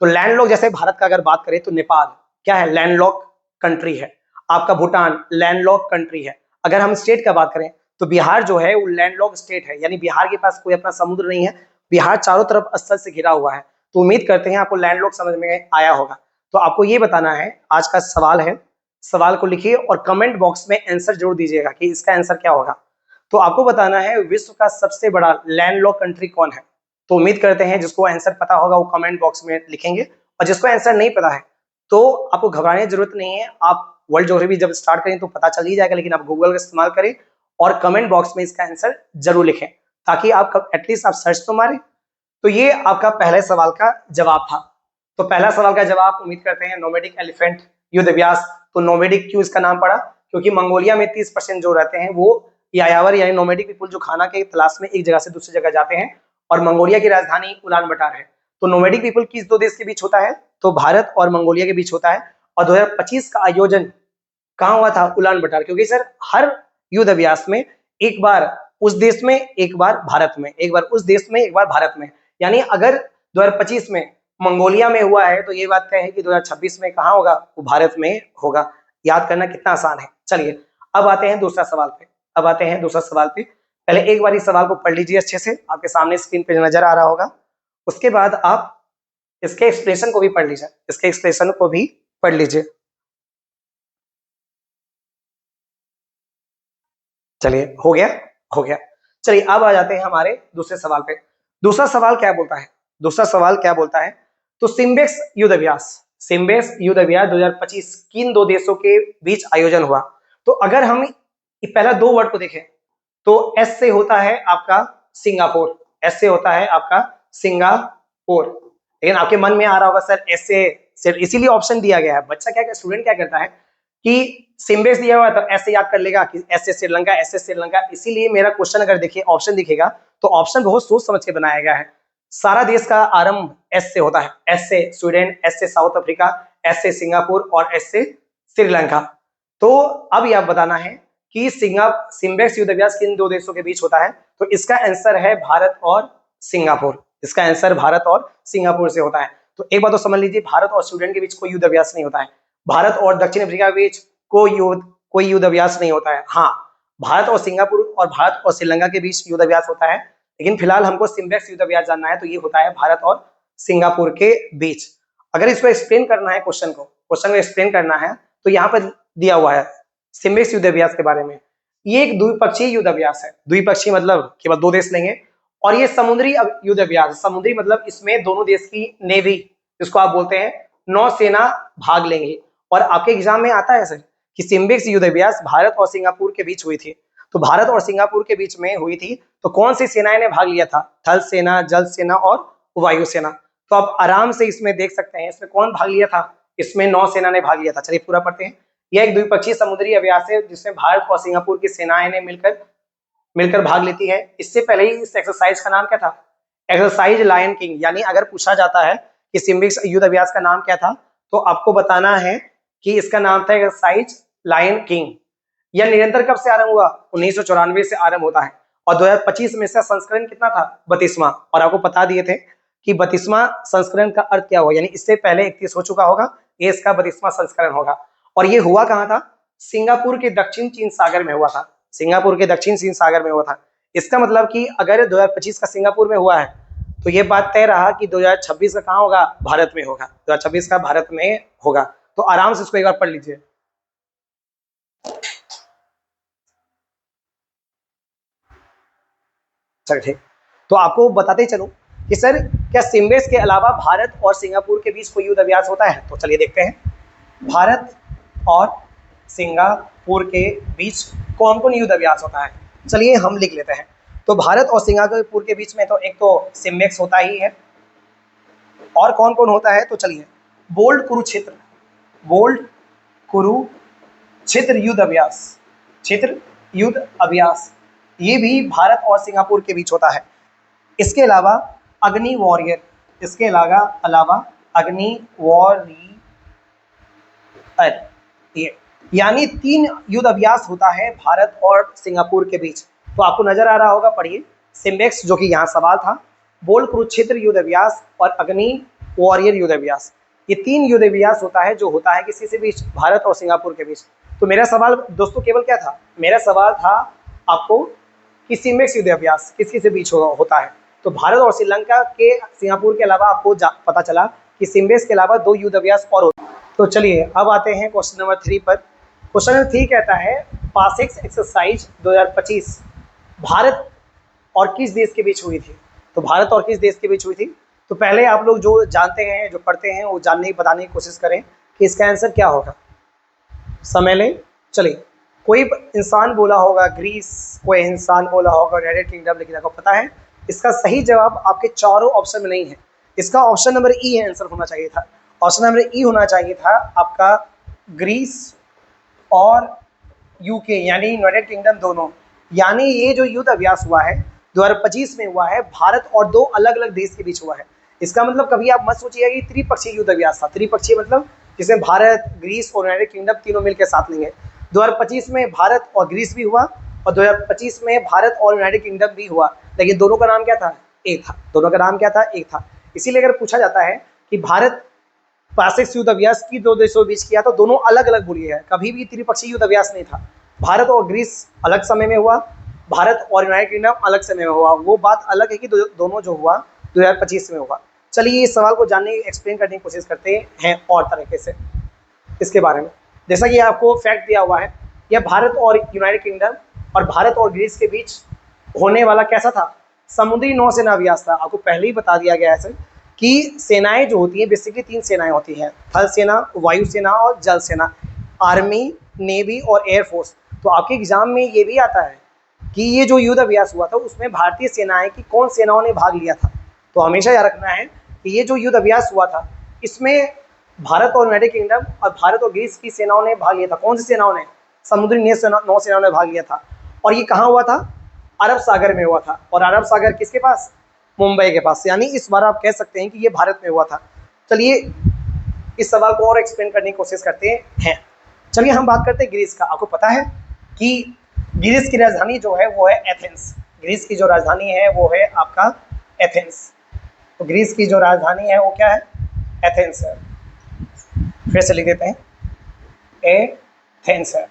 तो लैंड लॉक, जैसे भारत का अगर बात करें तो नेपाल क्या है, लैंड लॉक कंट्री है। आपका भूटान लैंड लॉक कंट्री है। अगर हम स्टेट का बात करें तो बिहार जो है वो लैंड लॉक स्टेट है, यानी बिहार के पास कोई अपना समुद्र नहीं है, बिहार चारों तरफ स्थल से घिरा हुआ है। तो उम्मीद करते हैं आपको लैंड लॉक समझ में आया होगा। तो आपको ये बताना है, आज का सवाल है, सवाल को लिखिए और कमेंट बॉक्स में आंसर जरूर दीजिएगा कि इसका आंसर क्या होगा। तो आपको बताना है विश्व का सबसे बड़ा लैंड लॉक कंट्री कौन है। तो उम्मीद करते हैं जिसको आंसर पता होगा वो कमेंट बॉक्स में लिखेंगे, और जिसको आंसर नहीं पता है तो आपको घबराने की जरूरत नहीं है। आप वर्ल्ड ज्योग्राफी जब स्टार्ट करें तो पता चल ही जाएगा, लेकिन आप गूगल का इस्तेमाल करें और कमेंट बॉक्स में इसका आंसर जरूर लिखें, ताकि आप एटलीस्ट आप सर्च तो मारें। तो ये आपका पहले सवाल का जवाब था। तो पहला सवाल का जवाब उम्मीद करते हैं नोमैडिक एलिफेंट युद्ध अभ्यास। तो नोमैडिक क्यों इसका नाम पड़ा, क्योंकि मंगोलिया में 30% जो रहते हैं वो यायावर यानी नोमैडिक पीपल, जो खाना के तलाश में एक जगह से दूसरी जगह जाते हैं, और मंगोलिया की राजधानी उलान बटार है। तो नोमैडिक पीपल किस 2 देश के बीच होता है, तो भारत और मंगोलिया के बीच होता है। और 2025 का आयोजन कहाँ हुआ था, उलान बटार, क्योंकि सर हर युद्ध अभ्यास में एक बार उस देश में, एक बार भारत में, एक बार उस देश में, एक बार भारत में, यानी अगर 2025 में मंगोलिया में हुआ है तो ये बात तय है कि 2026 में कहाँ होगा, वो भारत में होगा। याद करना कितना आसान है। चलिए अब आते हैं दूसरा सवाल पे, अब आते हैं दूसरा सवाल पे। पहले एक बार इस सवाल को पढ़ लीजिए अच्छे से, आपके सामने स्क्रीन पे नजर आ रहा होगा। उसके बाद आप इसके एक्सप्रेशन को भी पढ़ लीजिए, इसके एक्सप्रेशन को भी पढ़ लीजिए। चलिए हो गया, हो गया। चलिए अब आ जाते हैं हमारे दूसरे सवाल पे। दूसरा सवाल क्या बोलता है, दूसरा सवाल क्या बोलता है, तो सिम्बेक्स युद्ध अभ्यास, सिम्बेक्स युद्ध अभ्यास 2025 किन 2 देशों के बीच आयोजन हुआ। तो अगर हम पहला 2 वर्ड को देखें तो एस से होता है आपका सिंगापुर, एस से होता है आपका सिंगापुर। लेकिन आपके मन में आ रहा होगा सर एस से, सिर्फ इसीलिए ऑप्शन दिया गया है। बच्चा क्या, स्टूडेंट क्या करता है कि सिम्बेक्स दिया हुआ है तो ऐसे याद कर लेगा कि ऐसे श्रीलंका, ऐसे श्रीलंका। इसीलिए मेरा क्वेश्चन अगर देखिए ऑप्शन दिखेगा तो ऑप्शन बहुत सोच समझ के बनाया गया है। सारा देश का आरंभ एस से होता है, एस से स्वीडन, एस से साउथ अफ्रीका, एस से सिंगापुर और एस से श्रीलंका। तो अब यह बताना है कि सिम्बेक्स युद्ध अभ्यास किन 2 देशों के बीच होता है, तो इसका आंसर है भारत और सिंगापुर। इसका आंसर भारत और सिंगापुर से होता है। तो एक बात तो समझ लीजिए, भारत और स्वीडन के बीच कोई युद्ध अभ्यास नहीं होता है, भारत और दक्षिण अफ्रीका के बीच कोई युद्ध अभ्यास नहीं होता है। हाँ, भारत और सिंगापुर और भारत और श्रीलंका के बीच युद्ध अभ्यास होता है, लेकिन फिलहाल हमको सिम्बेक्स युद्ध अभ्यास जानना है, तो ये होता है भारत और सिंगापुर के बीच। अगर इसको एक्सप्लेन करना है, क्वेश्चन को एक्सप्लेन करना है, तो यहाँ पर दिया हुआ है सिम्बेक्स युद्ध अभ्यास के बारे में। ये एक द्विपक्षीय युद्ध अभ्यास है, द्विपक्षीय मतलब केवल 2 देश लेंगे, और ये समुद्री युद्ध अभ्यास, समुद्री मतलब इसमें दोनों देश की नेवी, जिसको आप बोलते हैं नौसेना, भाग लेंगे। और आपके एग्जाम में आता है सर कि सिम्बेक्स युद्ध अभ्यास भारत और सिंगापुर के बीच हुई थी। तो भारत और सिंगापुर के बीच में हुई थी, तो कौन सी सेनाएं ने भाग लिया था, थल सेना, जल सेना और वायु सेना। तो आप आराम से इसमें देख सकते हैं इसमें कौन भाग लिया था, इसमें नौसेना ने भाग लिया था। चलिए पूरा पढ़ते हैं। यह एक द्विपक्षीय समुद्री अभ्यास है जिसमें भारत और सिंगापुर की सेनाएं ने मिलकर भाग लेती है। इससे पहले ही इस एक्सरसाइज का नाम क्या था? Exercise Lion King. यानी अगर पूछा जाता है कि सिम्बिक्स युद्ध अभ्यास का नाम क्या था, तो आपको बताना है कि इसका नाम था एक्सरसाइज लायन किंग। यह निरंतर कब से आरंभ हुआ? 1994 से आरंभ होता है और 2025 में इसका संस्करण कितना था? 32वां। और आपको बता दिए थे कि 32वां संस्करण का अर्थ क्या होगा, यानी इससे पहले 31 हो चुका होगा, ये इसका 32वां संस्करण होगा। और ये हुआ कहाँ था? सिंगापुर के दक्षिण चीन सागर में हुआ था। सिंगापुर के दक्षिण चीन सागर में हुआ था। इसका मतलब कि अगर 2025 का सिंगापुर में हुआ है तो ये बात तय रहा कि 2026 का कहाँ होगा? भारत में होगा। 2026 का भारत में होगा। तो आराम से इसको एक बार पढ़ लीजिए। चल ठीक, तो आपको बताते चलूं कि सर क्या सिम्बिक्स के अलावा भारत और सिंगापुर के बीच कोई युद्ध अभ्यास होता है? तो चलिए देखते हैं भारत और सिंगापुर के बीच कौन कौन युद्ध अभ्यास होता है। चलिए हम लिख लेते हैं। तो भारत और सिंगापुर के बीच में तो एक तो सिम्बिक्स होता ही है, और कौन कौन होता है? तो चलिए बोल्ड कुरुक्षेत्र युद्ध अभ्यास, क्षेत्र युद्ध अभ्यास, ये भी भारत और सिंगापुर के बीच होता है। इसके अलावा अग्नि वॉरियर, इसके अलावा अग्नि वॉरियर, यानी 3 युद्ध अभ्यास होता है भारत और सिंगापुर के बीच। तो आपको नजर आ रहा होगा, पढ़िए। सिम्बिक्स जो कि यहाँ सवाल था, बोल्ड कुरुक्षेत्र युद्ध अभ्यास और अग्नि वॉरियर युद्ध अभ्यास, ये 3 युद्ध अभ्यास होता है जो होता है किसी से बीच? भारत और सिंगापुर के बीच। तो मेरा सवाल दोस्तों केवल क्या था? मेरा सवाल था आपको कि सिम्बिक्स युद्ध अभ्यास किसके से बीच होता है। तो भारत और श्रीलंका के सिंगापुर के अलावा आपको पता चला कि सिम्बिक्स के अलावा 2 युद्ध अभ्यास और होते हैं। तो चलिए अब आते हैं क्वेश्चन नंबर 3 पर। क्वेश्चन नंबर 3 कहता है पासेक्स एक्सरसाइज 2025 भारत और किस देश के बीच हुई थी? तो भारत और किस देश के बीच हुई थी? तो पहले आप लोग जो जानते हैं, जो पढ़ते हैं, वो जानने बताने की कोशिश करें कि इसका आंसर क्या होगा। समय लें। चलिए, कोई इंसान बोला होगा ग्रीस, कोई इंसान बोला होगा यूनाइटेड किंगडम, लेकिन आपको पता है इसका सही जवाब आपके चारों ऑप्शन में नहीं है। इसका ऑप्शन नंबर ई है, आंसर होना चाहिए था। ऑप्शन नंबर ई होना चाहिए था आपका ग्रीस और यूके यानी यूनाइटेड किंगडम दोनों। यानी ये जो युद्ध अभ्यास हुआ है 2025 में हुआ है, भारत और 2 अलग अलग देश के बीच हुआ है। इसका मतलब कभी आप मत सोचिएगा कि त्रिपक्षीय युद्ध अभ्यास था। त्रिपक्षीय मतलब जिसमें भारत, ग्रीस और यूनाइटेड किंगडम तीनों मिलकर साथ लेंगे। 2025 में भारत और ग्रीस भी हुआ और 2025 में भारत और यूनाइटेड किंगडम भी हुआ, लेकिन दोनों का नाम क्या था? एक था। दोनों का नाम क्या था? एक था। इसीलिए अगर पूछा जाता है कि भारत पासेक्स युद्ध अभ्यास की 2 देशों के बीच किया, तो दोनों अलग अलग बोलिए है, कभी भी त्रिपक्षीय युद्ध अभ्यास नहीं था। भारत और ग्रीस अलग समय में हुआ, भारत और यूनाइटेड किंगडम अलग समय में हुआ। वो बात अलग है कि दोनों जो हुआ 2025 में हुआ। चलिए इस सवाल को जानने एक्सप्लेन करने की कोशिश करते हैं और तरीके से इसके बारे में। जैसा कि आपको फैक्ट दिया हुआ है, यह भारत और यूनाइटेड किंगडम और भारत और ग्रीस के बीच होने वाला कैसा था? समुद्री नौसेना अभ्यास था। आपको पहले ही बता दिया गया है कि सेनाएं जो होती हैं बेसिकली 3 सेनाएं होती हैं, थल सेना, वायु सेना और जल सेना, आर्मी, नेवी और एयरफोर्स। तो आपके एग्जाम में ये भी आता है कि ये जो युद्ध अभ्यास हुआ था उसमें भारतीय सेनाएं की कौन सेनाओं ने भाग लिया था। तो हमेशा याद रखना है कि ये जो युद्ध अभ्यास हुआ था इसमें भारत और यूनाइटेड किंगडम और भारत और ग्रीस की सेनाओं ने भाग लिया था। कौन सी सेनाओं ने? समुद्री नौसेनाओं ने भाग लिया था। और ये कहाँ हुआ था? अरब सागर में हुआ था। और अरब सागर किसके पास? मुंबई के पास। यानी इस बार आप कह सकते हैं कि ये भारत में हुआ था। चलिए इस सवाल को और एक्सप्लेन करने की कोशिश करते हैं। चलिए हम बात करते हैं ग्रीस का। आपको पता है कि ग्रीस की राजधानी जो है वो है एथेंस। ग्रीस की जो राजधानी है वो है आपका एथेंस। तो ग्रीस की जो राजधानी है वो क्या है? एथेंस है। फिर से लिख देते हैं, एथेंस है।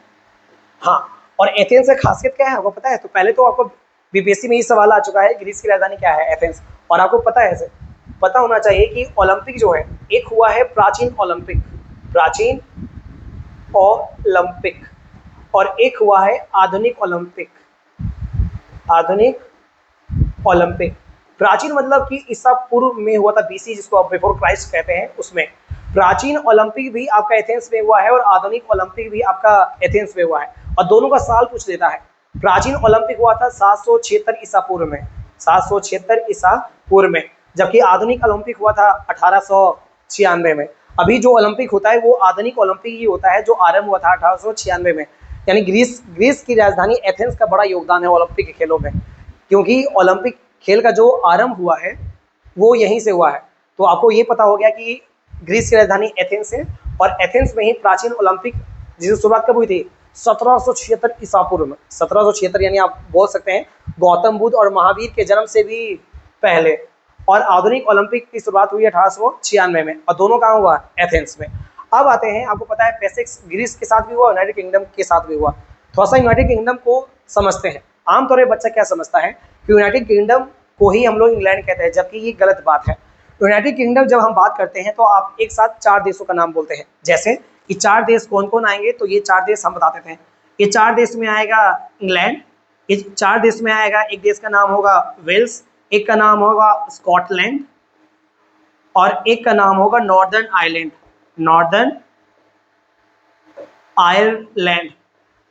हाँ, और एथेंस की खासियत क्या है आपको पता है? तो पहले तो आपको बीपीएससी में ही सवाल आ चुका है ग्रीस की राजधानी क्या है? एथेंस। और आपको पता है, ऐसे पता होना चाहिए कि ओलंपिक जो है, एक हुआ है प्राचीन ओलंपिक, प्राचीन ओलंपिक, और एक हुआ है आधुनिक ओलंपिक, आधुनिक ओलंपिक। प्राचीन मतलब कि ईसा पूर्व में हुआ था, बीसी जिसको आप बिफोर क्राइस्ट कहते हैं, उसमें प्राचीन ओलंपिक भी आपका एथेंस में हुआ है और आधुनिक ओलंपिक भी आपका एथेंस में हुआ है। और दोनों का साल पूछ लेता है। प्राचीन ओलंपिक हुआ था 776 ईसा पूर्व में, 776 ईसा पूर्व में, जबकि आधुनिक ओलंपिक हुआ था 1896 में। अभी जो ओलंपिक होता है वो आधुनिक ओलंपिक ही होता है जो आरंभ हुआ था 1896 में। यानी ग्रीस की राजधानी एथेंस का बड़ा योगदान है ओलंपिक के खेलों में, क्योंकि ओलंपिक खेल का जो आरंभ हुआ है वो यहीं से हुआ है। तो आपको ये पता हो गया कि ग्रीस की राजधानी एथेंस है, और एथेंस में ही प्राचीन ओलंपिक जिसकी शुरुआत कब हुई थी? 1776 ईसा पूर्व में। 1776 यानी आप बोल सकते हैं गौतम बुद्ध और महावीर के जन्म से भी पहले। और आधुनिक ओलंपिक की शुरुआत हुई 1896 में, और दोनों कहाँ हुआ? एथेंस में। अब आते हैं, आपको पता है पैसिक्स ग्रीस के साथ भी हुआ, यूनाइटेड किंगडम के साथ भी हुआ। थोड़ा सा यूनाइटेड किंगडम को समझते हैं। आमतौर पर बच्चा क्या समझता है कि यूनाइटेड किंगडम को ही हम लोग इंग्लैंड कहते हैं, जबकि ये गलत बात है। यूनाइटेड किंगडम जब हम बात करते हैं तो आप एक साथ 4 देशों का नाम बोलते हैं। जैसे ये 4 देश कौन कौन आएंगे, तो ये 4 देश हम बताते थे। ये 4 देश में आएगा इंग्लैंड, ये 4 देश में आएगा, एक देश का नाम होगा वेल्स, एक का नाम होगा स्कॉटलैंड, और एक का नाम होगा नॉर्दर्न आयरलैंड, नॉर्दर्न आयरलैंड।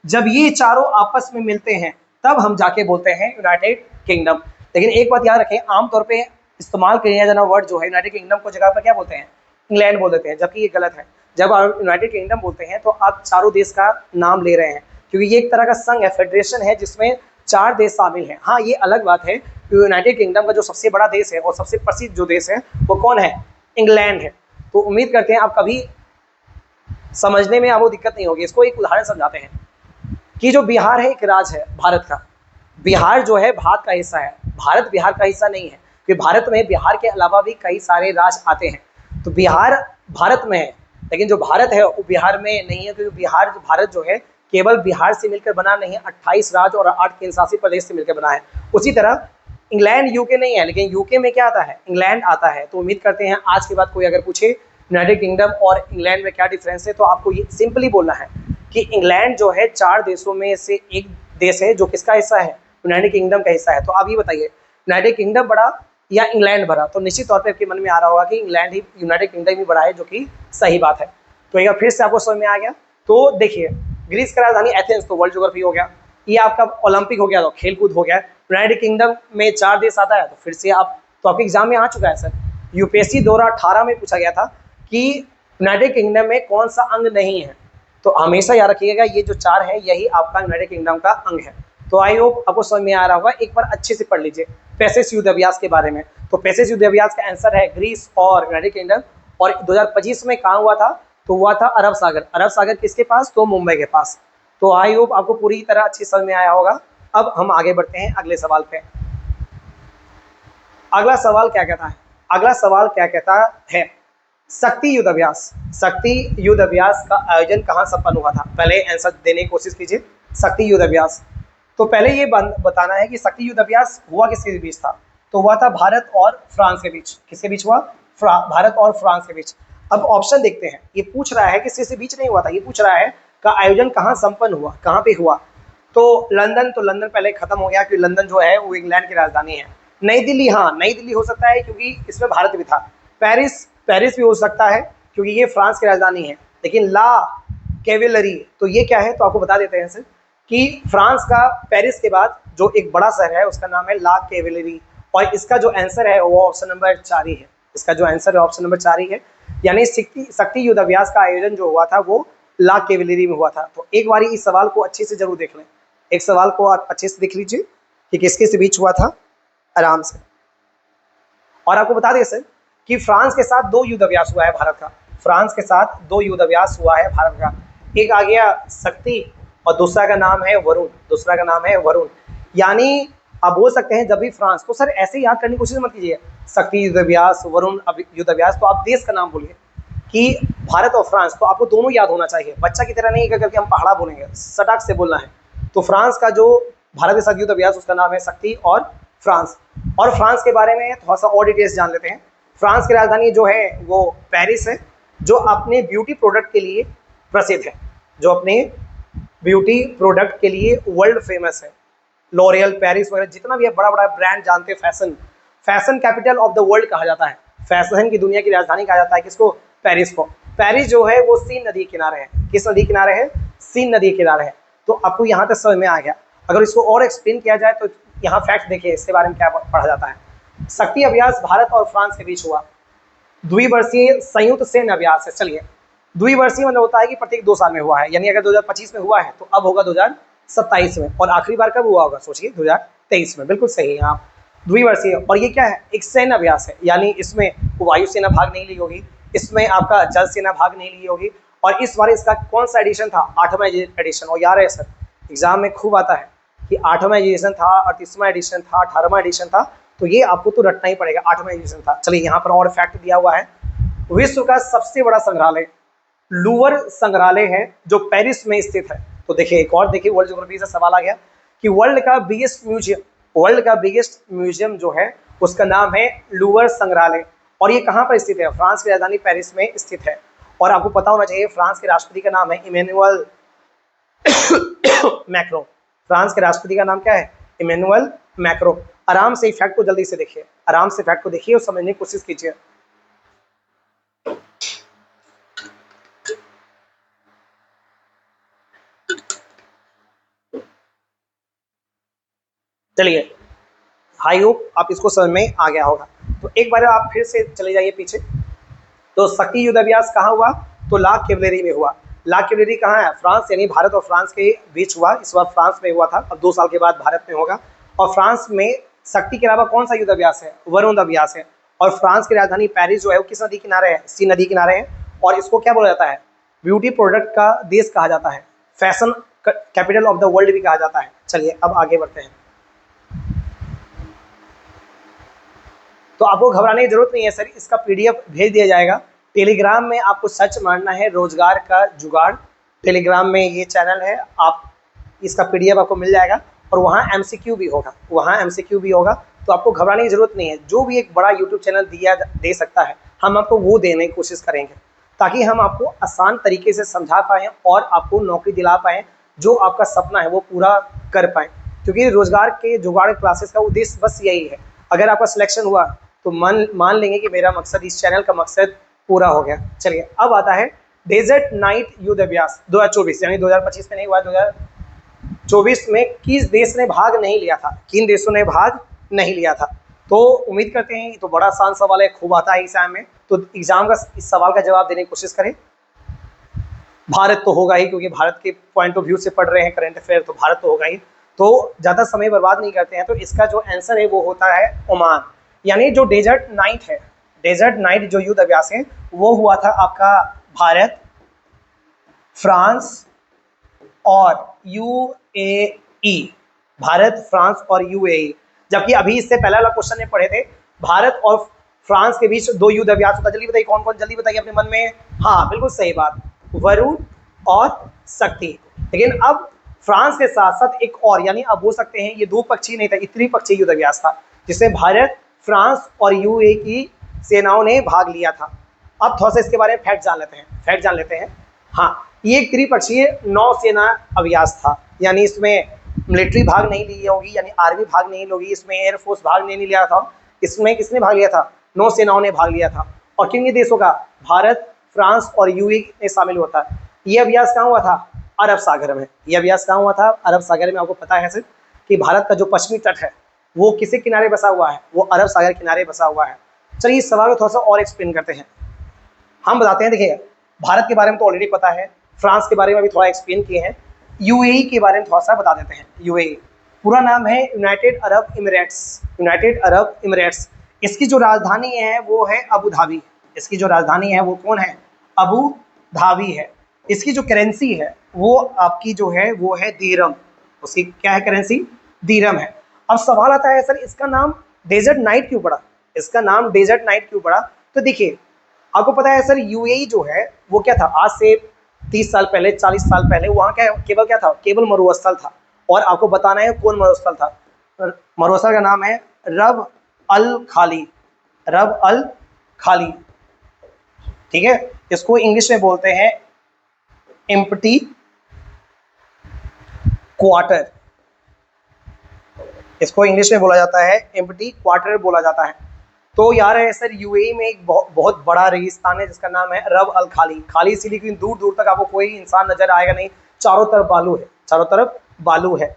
जब ये चारों आपस में मिलते हैं तब हम जाके बोलते हैं यूनाइटेड किंगडम। लेकिन एक बात याद रखें, आमतौर पे इस्तेमाल किया जाना वर्ड जो है यूनाइटेड किंगडम को जगह पर क्या बोलते हैं? इंग्लैंड बोल देते हैं, जबकि ये गलत है। जब आप यूनाइटेड किंगडम बोलते हैं तो आप चारों देश का नाम ले रहे हैं, क्योंकि ये एक तरह का संघ है, फेडरेशन है, जिसमें 4 देश शामिल हैं। हाँ, ये अलग बात है कि यूनाइटेड किंगडम का जो सबसे बड़ा देश है और सबसे प्रसिद्ध जो देश है वो कौन है? इंग्लैंड है। तो उम्मीद करते हैं आप कभी समझने में आपको दिक्कत नहीं होगी। इसको एक उदाहरण समझाते हैं कि जो बिहार है एक राज्य है भारत का। बिहार जो है भारत का हिस्सा है, भारत बिहार का हिस्सा नहीं है, क्योंकि भारत में बिहार के अलावा भी कई सारे राज्य आते हैं। तो बिहार भारत में है, लेकिन जो भारत है वो बिहार में नहीं है, क्योंकि भारत जो है केवल बिहार से मिलकर बना नहीं है, 28 राज्य और 8 केंद्रशासित प्रदेश से मिलकर बना है। उसी तरह इंग्लैंड यूके नहीं है, लेकिन यूके में क्या आता है? इंग्लैंड आता है। तो उम्मीद करते हैं आज के बाद कोई अगर पूछे यूनाइटेड किंगडम और इंग्लैंड में क्या डिफरेंस है, तो आपको ये सिंपली बोलना है कि इंग्लैंड जो है 4 देशों में से एक देश है जो किसका हिस्सा है? यूनाइटेड किंगडम का हिस्सा है। तो आप ये बताइए, यूनाइटेड किंगडम बड़ा या इंग्लैंड बड़ा? तो निश्चित तौर पे आपके मन में आ रहा होगा कि इंग्लैंड ही, यूनाइटेड किंगडम ही बड़ा है, जो कि सही बात है। तो एक बार फिर से आपको समझ में आ गया। तो देखिए, ग्रीस का राजधानी एथेंस, तो वर्ल्ड ज्योग्राफी हो गया, ये आपका ओलंपिक हो गया, तो खेलकूद हो गया। यूनाइटेड किंगडम में 4 देश आता है, तो फिर से आप, तो आपके एग्जाम में आ चुका है सर। यूपीएससी 2018 में पूछा गया था कि यूनाइटेड किंगडम में कौन सा अंग नहीं है। तो हमेशा याद रखिएगा ये जो 4 है यही आपका यूनाइटेड किंगडम का अंग है। तो आई होप आपको समझ में आ रहा होगा। एक बार अच्छे से पढ़ लीजिए पेसिस युद्ध अभ्यास के बारे में। तो पेसिस युद्ध अभ्यास का आंसर है ग्रीस और यूनाइटेड किंगडम। और 2025 में कहाँ हुआ था? तो हुआ था अरब सागर। अरब सागर किसके पास? तो मुंबई के पास। तो आई होप आपको पूरी तरह अच्छी समझ में आया होगा। अब हम आगे बढ़ते हैं अगले सवाल पे। अगला सवाल क्या कहता है? अगला सवाल क्या कहता है? शक्ति युद्ध अभ्यास। शक्ति युद्ध अभ्यास का आयोजन कहाँ संपन्न हुआ था? पहले आंसर देने की कोशिश कीजिए। शक्ति युद्ध अभ्यास, तो पहले ये बताना है कि शक्ति युद्ध अभ्यास हुआ किसके बीच था? तो हुआ था भारत और फ्रांस के बीच। किसके बीच हुआ? भारत और फ्रांस के बीच। अब ऑप्शन देखते हैं। ये पूछ रहा है किसके बीच नहीं हुआ था, ये पूछ रहा है का आयोजन कहाँ संपन्न हुआ, कहाँ पे हुआ? तो लंदन, तो लंदन पहले खत्म हो गया क्योंकि लंदन जो है वो इंग्लैंड की राजधानी है। नई दिल्ली, हाँ नई दिल्ली हो सकता है क्योंकि इसमें भारत भी था। पेरिस भी हो सकता है क्योंकि ये फ्रांस की राजधानी है। लेकिन ला कैवेलरी, तो ये क्या है? तो आपको बता देते हैं सर कि फ्रांस का पेरिस के बाद जो एक बड़ा शहर है उसका नाम है ला कैवेलरी। और इसका जो आंसर है वो ऑप्शन नंबर 4 ही है। इसका जो आंसर है ऑप्शन नंबर 4 ही है। यानी शक्ति युद्ध अभ्यास का आयोजन जो हुआ था वो ला कैवेलरी में हुआ था। तो एक बार इस सवाल को अच्छे से जरूर देख लें। एक सवाल को आप अच्छे से देख लीजिए कि किसके बीच हुआ था, आराम से। और आपको बता दें सर कि फ्रांस के साथ 2 युद्ध अभ्यास हुआ है भारत का। फ्रांस के साथ 2 युद्ध अभ्यास हुआ है भारत का। एक आ गया शक्ति और दूसरा का नाम है वरुण। दूसरा का नाम है वरुण। यानी आप बोल सकते हैं जब भी फ्रांस, तो सर ऐसे याद करने की कोशिश मत कीजिए शक्ति युद्ध अभ्यास, वरुण युद्ध अभ्यास, तो आप देश का नाम बोलिए कि भारत और फ्रांस, तो आपको दोनों याद होना चाहिए। बच्चा की तरह नहीं करके हम पहाड़ा बोलेंगे, सटाक से बोलना है। तो फ्रांस का जो भारत के साथ युद्ध अभ्यास उसका नाम है शक्ति और फ्रांस। और फ्रांस के बारे में थोड़ा सा और डिटेल्स जान लेते हैं। फ्रांस की राजधानी जो है वो पेरिस है, जो अपने ब्यूटी प्रोडक्ट के लिए प्रसिद्ध है, जो अपने ब्यूटी प्रोडक्ट के लिए वर्ल्ड फेमस है। लॉरियल, पेरिस वगैरह जितना भी बड़ा बड़ा ब्रांड जानते हैं, fashion capital of the world कहा जाता है। फैशन की दुनिया की राजधानी कहा जाता है किसको? पेरिस को। पेरिस जो है वो सीन नदी किनारे है। किस नदी किनारे है? सीन नदी किनारे है। तो आपको यहाँ तक समझ में आ गया। अगर इसको और एक्सप्लेन किया जाए तो यहाँ फैक्ट देखिए इसके बारे में क्या पढ़ा जाता है। शक्ति अभ्यास भारत और फ्रांस के बीच हुआ। द्विवर्षीय संयुक्त सैन्य अभ्यास है। चलिए, द्विवर्षीय मतलब होता है कि प्रत्येक 2 साल में हुआ है, यानी अगर 2025 में हुआ है तो अब होगा 2027 में, और आखिरी बार कब हुआ होगा सोचिए, 2023 में। बिल्कुल सही है आप, द्विवर्षीय। और ये क्या है, एक सैन्य अभ्यास है, यानी इसमें वायुसेना भाग नहीं ली होगी, इसमें आपका जल सेना भाग नहीं ली होगी। और इस बार इसका कौन सा एडिशन था, 8वां एडिशन। और यार है सर, एग्जाम में खूब आता है कि 8वां एडिशन था, 38वां एडिशन था, 18वां एडिशन था, तो ये आपको तो रटना ही पड़ेगा, 8वां एडिशन था। चलिए, यहाँ पर और फैक्ट दिया हुआ है, विश्व का सबसे बड़ा संग्रहालय लूवर संग्रहालय है जो पेरिस में स्थित है। तो देखिए, एक और देखिए, वर्ल्ड ज्योग्राफी से सवाल आ गया कि वर्ल्ड का बिगेस्ट म्यूजियम जो है उसका नाम है लूवर संग्रहालय, और ये कहाँ पर स्थित है, फ्रांस की राजधानी पेरिस में स्थित है। और आपको पता होना चाहिए, फ्रांस के राष्ट्रपति का नाम है इमैनुअल मैक्रो। फ्रांस के राष्ट्रपति का नाम क्या है, इमैनुअल मैक्रो। आराम से फैक्ट को जल्दी से देखिए, आराम से फैक्ट को देखिए और समझने की कोशिश कीजिए। चलिए, आई होप आप इसको समझ में आ गया होगा। तो एक बार आप फिर से चले जाइए पीछे। तो शक्ति युद्ध अभ्यास कहाँ हुआ, तो ला कैवलरी में हुआ। ला कैवलरी कहाँ है, फ्रांस, यानी भारत और फ्रांस के बीच हुआ। इस बार फ्रांस में हुआ था, अब 2 साल के बाद भारत में होगा। और फ्रांस में शक्ति के अलावा कौन सा युद्ध अभ्यास है, वरुण अभ्यास है। और फ्रांस की राजधानी पेरिस जो है वो किस नदी किनारे है, सी नदी किनारे है। और इसको क्या बोला जाता है, ब्यूटी प्रोडक्ट का देश कहा जाता है, fashion capital of the world भी कहा जाता है। चलिए, अब आगे बढ़ते हैं। तो आपको घबराने की जरूरत नहीं है सर, इसका पीडीएफ भेज दिया जाएगा। टेलीग्राम में आपको सर्च मारना है रोजगार का जुगाड़, टेलीग्राम में ये चैनल है, आप इसका पीडीएफ आपको मिल जाएगा। और वहाँ एमसीक्यू भी होगा, तो आपको घबराने की जरूरत नहीं है। जो भी एक बड़ा यूट्यूब चैनल दे सकता है, हम आपको वो देने की कोशिश करेंगे, ताकि हम आपको आसान तरीके से समझा पाएँ और आपको नौकरी दिला पाएँ, जो आपका सपना है वो पूरा कर पाएँ। क्योंकि रोजगार के जुगाड़ क्लासेस का उद्देश्य बस यही है, अगर आपका सिलेक्शन हुआ तो मान लेंगे कि मेरा मकसद, इस चैनल का मकसद पूरा हो गया। चलिए, अब आता है डेजर्ट नाइट युद्ध अभ्यास 2024, यानी 2025 में नहीं हुआ, 2024 में किस देश ने भाग नहीं लिया था, किन देशों ने भाग नहीं लिया था। तो उम्मीद करते हैं, ये तो बड़ा आसान सवाल है, खूब आता है एग्जाम में, तो एग्जाम का इस सवाल का जवाब देने की कोशिश करें। भारत तो होगा ही, क्योंकि भारत के पॉइंट ऑफ व्यू से पढ़ रहे हैं करंट अफेयर, तो भारत तो होगा ही। तो ज़्यादा समय बर्बाद नहीं करते हैं, तो इसका जो आंसर है वो होता है ओमान। यानी जो डेजर्ट नाइट जो युद्ध अभ्यास है वो हुआ था आपका भारत, फ्रांस और यूएई, भारत, फ्रांस और यूएई। जबकि अभी इससे पहले वाला क्वेश्चन में पढ़े थे, भारत और फ्रांस के बीच 2 युद्ध अभ्यास होता है। जल्दी बताइए कौन कौन, जल्दी बताइए अपने मन में। हाँ, बिल्कुल सही बात, वरुण और शक्ति। लेकिन अब फ्रांस के साथ साथ एक और, यानी अब हो सकते हैं ये 2 पक्षीय नहीं था, त्रिपक्षीय युद्ध अभ्यास था, जिसमें भारत, फ्रांस और यूएई की सेनाओं ने भाग लिया था। अब थोड़ा सा इसके बारे में फैक्ट जान लेते हैं। हाँ, ये एक त्रिपक्षीय नौसेना अभ्यास था, यानी इसमें मिलिट्री भाग नहीं ली होगी, यानी आर्मी भाग नहीं लोगी, इसमें एयरफोर्स भाग नहीं लिया था। इसमें किसने भाग लिया था, नौसेनाओं ने भाग लिया था। और किन देशों का, भारत, फ्रांस और यूएई में शामिल होता है। ये अभ्यास कहाँ हुआ था, अरब सागर में। ये अभ्यास कहाँ हुआ था, अरब सागर में। आपको पता है सिर्फ कि भारत का जो पश्चिमी तट है वो किसी किनारे बसा हुआ है, वो अरब सागर किनारे बसा हुआ है। चलिए, इस सवाल को थोड़ा सा और एक्सप्लेन करते हैं, हम बताते हैं। देखिए, भारत के बारे में तो ऑलरेडी पता है, फ्रांस के बारे में भी थोड़ा एक्सप्लेन किए हैं, यूएई के बारे में थोड़ा सा बता देते हैं। यूएई पूरा नाम है यूनाइटेड अरब इमिरेट्स। इसकी जो राजधानी है वो है अबू धाबी। इसकी जो राजधानी है वो कौन है, अबू धाबी है। इसकी जो करेंसी है वो आपकी जो है वो है दिरहम। उसकी क्या है, करेंसी दिरहम है। अब सवाल आता है, सर इसका नाम डेजर्ट नाइट क्यों पड़ा, तो देखिए, आपको पता है सर, यूएई जो है वो क्या था, आज से 30 साल पहले, 40 साल पहले वहाँ केवल मरुस्थल था। और आपको बताना है कौन मरुस्थल था, मरुस्थल का नाम है रब अल खाली। ठीक है, इसको इंग्लिश में बोलते हैं एम्प्टी क्वार्टर। इसको इंग्लिश में बोला जाता है एम्प्टी क्वार्टर बोला जाता है। तो यार है सर, यूएई में एक बहुत बड़ा रेगिस्तान है जिसका नाम है रब अल खाली इसीलिए क्योंकि दूर दूर तक आपको कोई इंसान नजर आएगा नहीं, चारों तरफ बालू है।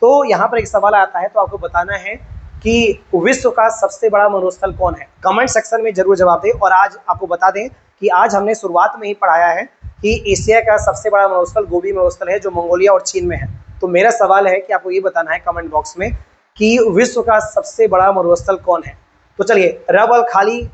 तो यहाँ पर एक सवाल आता है, तो आपको बताना है कि विश्व का सबसे बड़ा मरुस्थल कौन है? कमेंट सेक्शन में जरूर जवाब दें। और आज आपको बता दें कि आज हमने शुरुआत में ही पढ़ाया है कि एशिया का सबसे बड़ा मरुस्थल गोबी मरुस्थल है, जो मंगोलिया और चीन में है। तो मेरा सवाल है कि आपको ये बताना है कमेंट बॉक्स में कि विश्व का सबसे बड़ा मरुस्थल कौन है। तो चलिए, रब अल खाली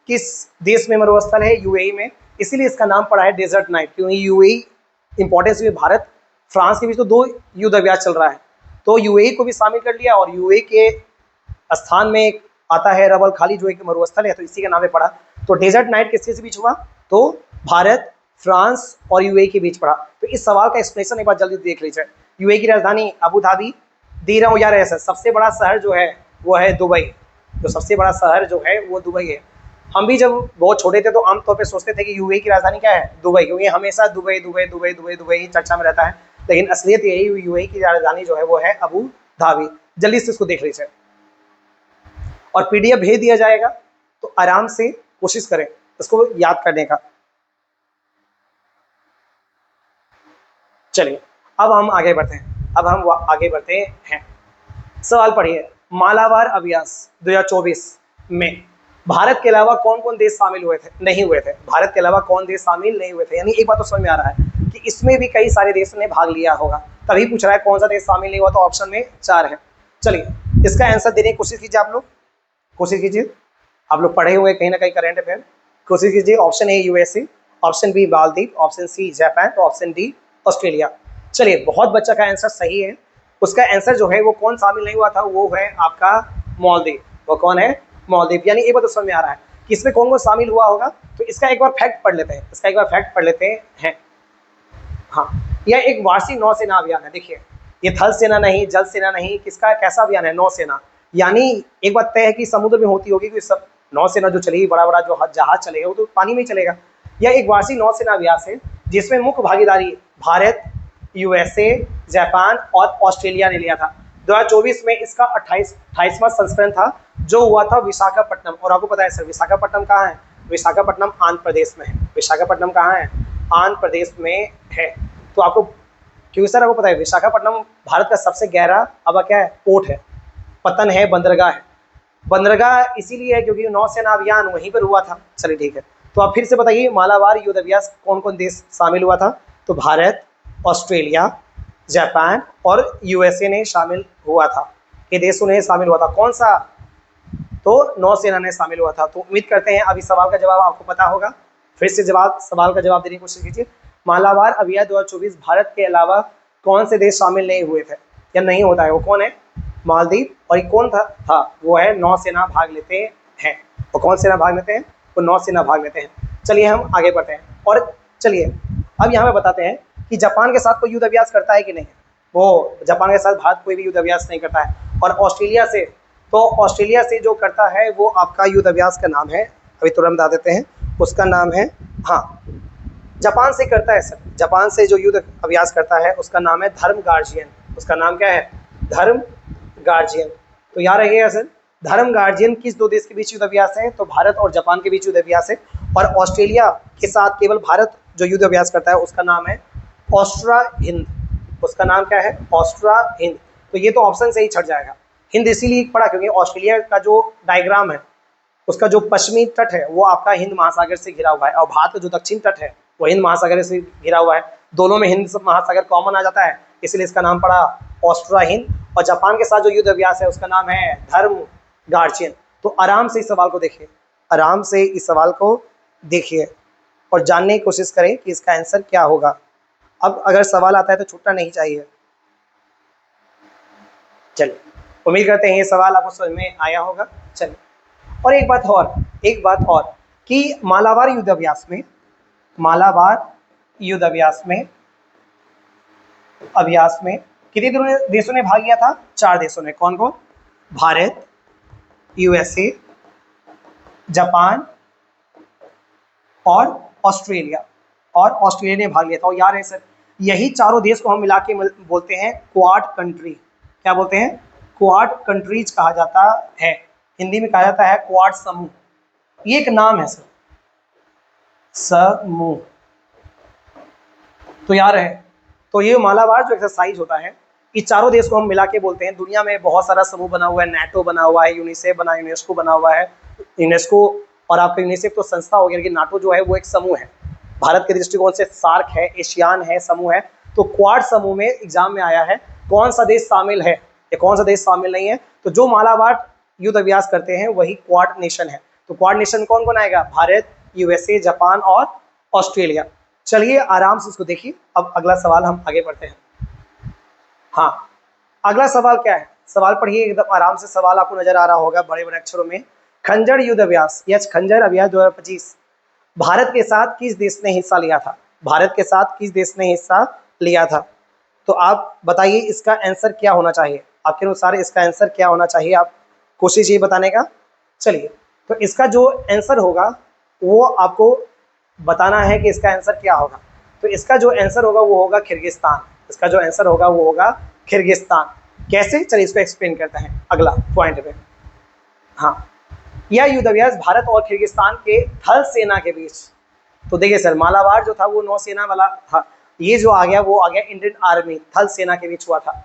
किस देश में मरुस्थल है? यूएई में, इसीलिए इसका नाम पड़ा है डेजर्ट नाइट, क्योंकि यूएई इंपॉर्टेंस में भारत फ्रांस के बीच तो 2 युद्ध अभ्यास चल रहा है, तो यूएई को भी शामिल कर लिया। और यूएई के स्थान में एक आता है रब अल खाली, जो एक मरुस्थल है, तो इसी के नाम पे पड़ा। तो डेजर्ट नाइट किसके बीच हुआ? तो भारत, फ्रांस और यूएई के बीच पड़ा। तो इस सवाल का एक्सप्लेनेशन एक बार जल्दी देख लीजिए। यूएई की राजधानी अबू धाबी दे रहा हूँ यार। ऐसा सबसे बड़ा शहर जो है वो है दुबई। जो सबसे बड़ा शहर जो है वो दुबई है। हम भी जब बहुत छोटे थे तो आमतौर पे सोचते थे कि यूएई की राजधानी क्या है? दुबई, क्योंकि हमेशा Dubai Dubai Dubai Dubai Dubai ही चर्चा में रहता है। लेकिन असलियत यही, यूएई की राजधानी जो है वो है अबू धाबी। जल्दी से इसको देख लीजिए और पीडीएफ भेज दिया जाएगा, तो आराम से कोशिश करें इसको याद करने का। चलिए, अब हम आगे बढ़ते हैं। सवाल पढ़िए। मालाबार अभ्यास 2024 में भारत के अलावा कौन कौन देश शामिल हुए थे? नहीं हुए थे। भारत के अलावा कौन देश शामिल नहीं हुए थे? यानी एक बात तो समझ में आ रहा है कि इसमें भी कई सारे देशों ने भाग लिया होगा, तभी पूछ रहा है कौन सा देश शामिल नहीं हुआ। तो ऑप्शन में 4 है। चलिए, इसका आंसर देने की कोशिश कीजिए। आप लोग कोशिश कीजिए, आप लोग पढ़े हुए कहीं ना कहीं करंट अफेयर, कोशिश कीजिए। Option A USA, option B Maldives, option C Japan, तो ऑप्शन डी ऑस्ट्रेलिया। चलिए, बहुत बच्चा का आंसर सही है। उसका आंसर जो है वो कौन शामिल नहीं हुआ था? वो है आपका मालदीव। वो कौन है? मालदीव। यानी एक बात तो समझ में आ रहा है कि इसमें कौन कौन शामिल हुआ होगा। तो इसका एक बार फैक्ट पढ़ लेते हैं। हाँ, यह एक वार्षिक नौसेना अभियान है। देखिए, ये थल सेना नहीं, जल सेना नहीं, किसका कैसा अभियान है? नौसेना। यानी एक बात तय है कि समुद्र में होती होगी, कि सब नौसेना जो चलेगी, बड़ा बड़ा जो जहाज चलेगा वो तो पानी में ही चलेगा। यह एक वार्षिक नौसेना अभ्यास है जिसमें मुख्य भागीदारी भारत, यूएसए, जापान और ऑस्ट्रेलिया ने लिया था। 2024 में इसका 28वां संस्करण था, जो हुआ था विशाखापट्टनम। और आपको पता है सर, विशाखापट्टनम कहाँ है? विशाखापट्टनम आंध्र प्रदेश में है। विशाखापट्टनम कहाँ है? आंध्र प्रदेश में है। तो आपको, क्योंकि सर आपको पता है विशाखापट्टनम भारत का सबसे गहरा अब क्या है? पोर्ट है, पतन है, बंदरगाह है। बंदरगाह इसीलिए है क्योंकि नौसेना अभियान वहीं पर हुआ था। चलिए ठीक है, तो आप फिर से बताइए, मालाबार युद्ध अभ्यास कौन कौन देश शामिल हुआ था? तो भारत, ऑस्ट्रेलिया, जापान और यूएसए ने शामिल हुआ था। ये देशों ने शामिल हुआ था। कौन सा? तो नौसेना ने शामिल हुआ था। तो उम्मीद करते हैं अभी सवाल का जवाब आपको पता होगा। फिर से सवाल का जवाब देने की कोशिश कीजिए। मालाबार अभियान 2024 भारत के अलावा कौन से देश शामिल नहीं हुए थे या नहीं होता है? वो कौन है? मालदीव। और ये कौन था? वो है नौसेना भाग लेते हैं। और कौन सेना भाग लेते हैं? वो नौसेना भाग लेते हैं। चलिए हम आगे बढ़ते हैं। और चलिए अब यहाँ पे बताते हैं कि जापान के साथ कोई युद्ध अभ्यास करता है कि नहीं। वो जापान के साथ भारत कोई भी युद्ध अभ्यास नहीं करता है। और ऑस्ट्रेलिया से, तो ऑस्ट्रेलिया से जो करता है वो आपका युद्ध अभ्यास का नाम है, अभी तुरंत बता देते हैं, उसका नाम है, हाँ, जापान से करता है सर। जापान से जो युद्ध अभ्यास करता है उसका नाम है धर्म गार्जियन। उसका नाम क्या है? धर्म गार्जियन। तो याद रखिएगा सर, धर्म गार्जियन किस 2 देश के बीच युद्ध अभ्यास है? तो भारत और जापान के बीच युद्ध अभ्यास है। और ऑस्ट्रेलिया के साथ केवल भारत जो युद्ध अभ्यास करता है उसका नाम है ऑस्ट्रा हिंद। उसका नाम क्या है? ऑस्ट्रा हिंद। तो ये तो ऑप्शन से ही छट जाएगा। हिंद इसीलिए पड़ा क्योंकि ऑस्ट्रेलिया का जो डायग्राम है, उसका जो पश्चिमी तट है वो आपका हिंद महासागर से घिरा हुआ है, और भारत का जो दक्षिण तट है वो हिंद महासागर से घिरा हुआ है। दोनों में हिंद महासागर कॉमन आ जाता है, इसलिए इसका नाम पड़ा ऑस्ट्रा हिंद। और जापान के साथ जो युद्ध अभ्यास है उसका नाम है धर्म गार्जियन। तो आराम से इस सवाल को देखिए, आराम से इस सवाल को देखिए और जानने की कोशिश करें कि इसका आंसर क्या होगा। अब अगर सवाल आता है तो छूटना नहीं चाहिए। चलिए, उम्मीद करते हैं ये सवाल आपको समझ में आया होगा। चलिए, और एक बात और कि मालाबार युद्ध अभ्यास में कितने देशों ने भाग लिया था? 4 देशों ने। कौन कौन? भारत, यूएसए, जापान और ऑस्ट्रेलिया। ने भाग लिया था। और यार है सर, यही चारों देश को हम मिला के बोलते हैं क्वाड कंट्री। क्या बोलते हैं? क्वाड कंट्रीज कहा जाता है। हिंदी में कहा जाता है क्वाड समूह। ये एक नाम है सर, समूह। तो यार है, तो ये मालाबार जो एक्सरसाइज होता है ये चारों देश को हम मिला के बोलते हैं। दुनिया में बहुत सारा समूह बना हुआ है, नेटो बना हुआ है, यूनिसेफ बना, यूनेस्को बना हुआ है। यूनेस्को और आपका यूनिसेफ तो संस्था हो गया, लेकिन नाटो जो है वो एक समूह है। भारत के दृष्टिकोण से सार्क है, एशियान है, समूह है। तो क्वाड समूह में एग्जाम में आया है, कौन सा देश शामिल है या कौन सा देश शामिल नहीं है। तो जो मालाबार युद्ध अभ्यास करते हैं वही क्वाड नेशन है। तो क्वाड नेशन कौन कौन आएगा? भारत, यूएसए, जापान और ऑस्ट्रेलिया। चलिए आराम से इसको देखिए। अब अगला सवाल हम आगे बढ़ते हैं। हाँ, अगला सवाल क्या है? सवाल पढ़िए एकदम आराम से। सवाल आपको नजर आ रहा होगा बड़े बड़े अक्षरों में। खंजर युद्ध अभ्यास, यस, खंजर अभ्यास 2025 भारत के साथ किस देश ने हिस्सा लिया था? भारत के साथ किस देश ने हिस्सा लिया था? तो आप बताइए इसका आंसर क्या होना चाहिए? आपके अनुसार इसका आंसर क्या होना चाहिए? आप कोशिश ये बताने का। चलिए, तो इसका जो आंसर होगा वो आपको बताना है कि इसका आंसर क्या होगा। तो इसका जो आंसर होगा वो होगा किर्गिस्तान। इसका जो आंसर होगा वो होगा किर्गिस्तान। कैसे? चलिए इसको एक्सप्लेन करते हैं अगला पॉइंट पे। हाँ, यह युद्ध अभ्यास भारत और किर्गिस्तान के थल सेना के बीच। तो देखिए सर, मालाबार जो था वो नौसेना वाला था, ये जो आ गया वो आ गया इंडियन आर्मी, थल सेना के बीच हुआ था।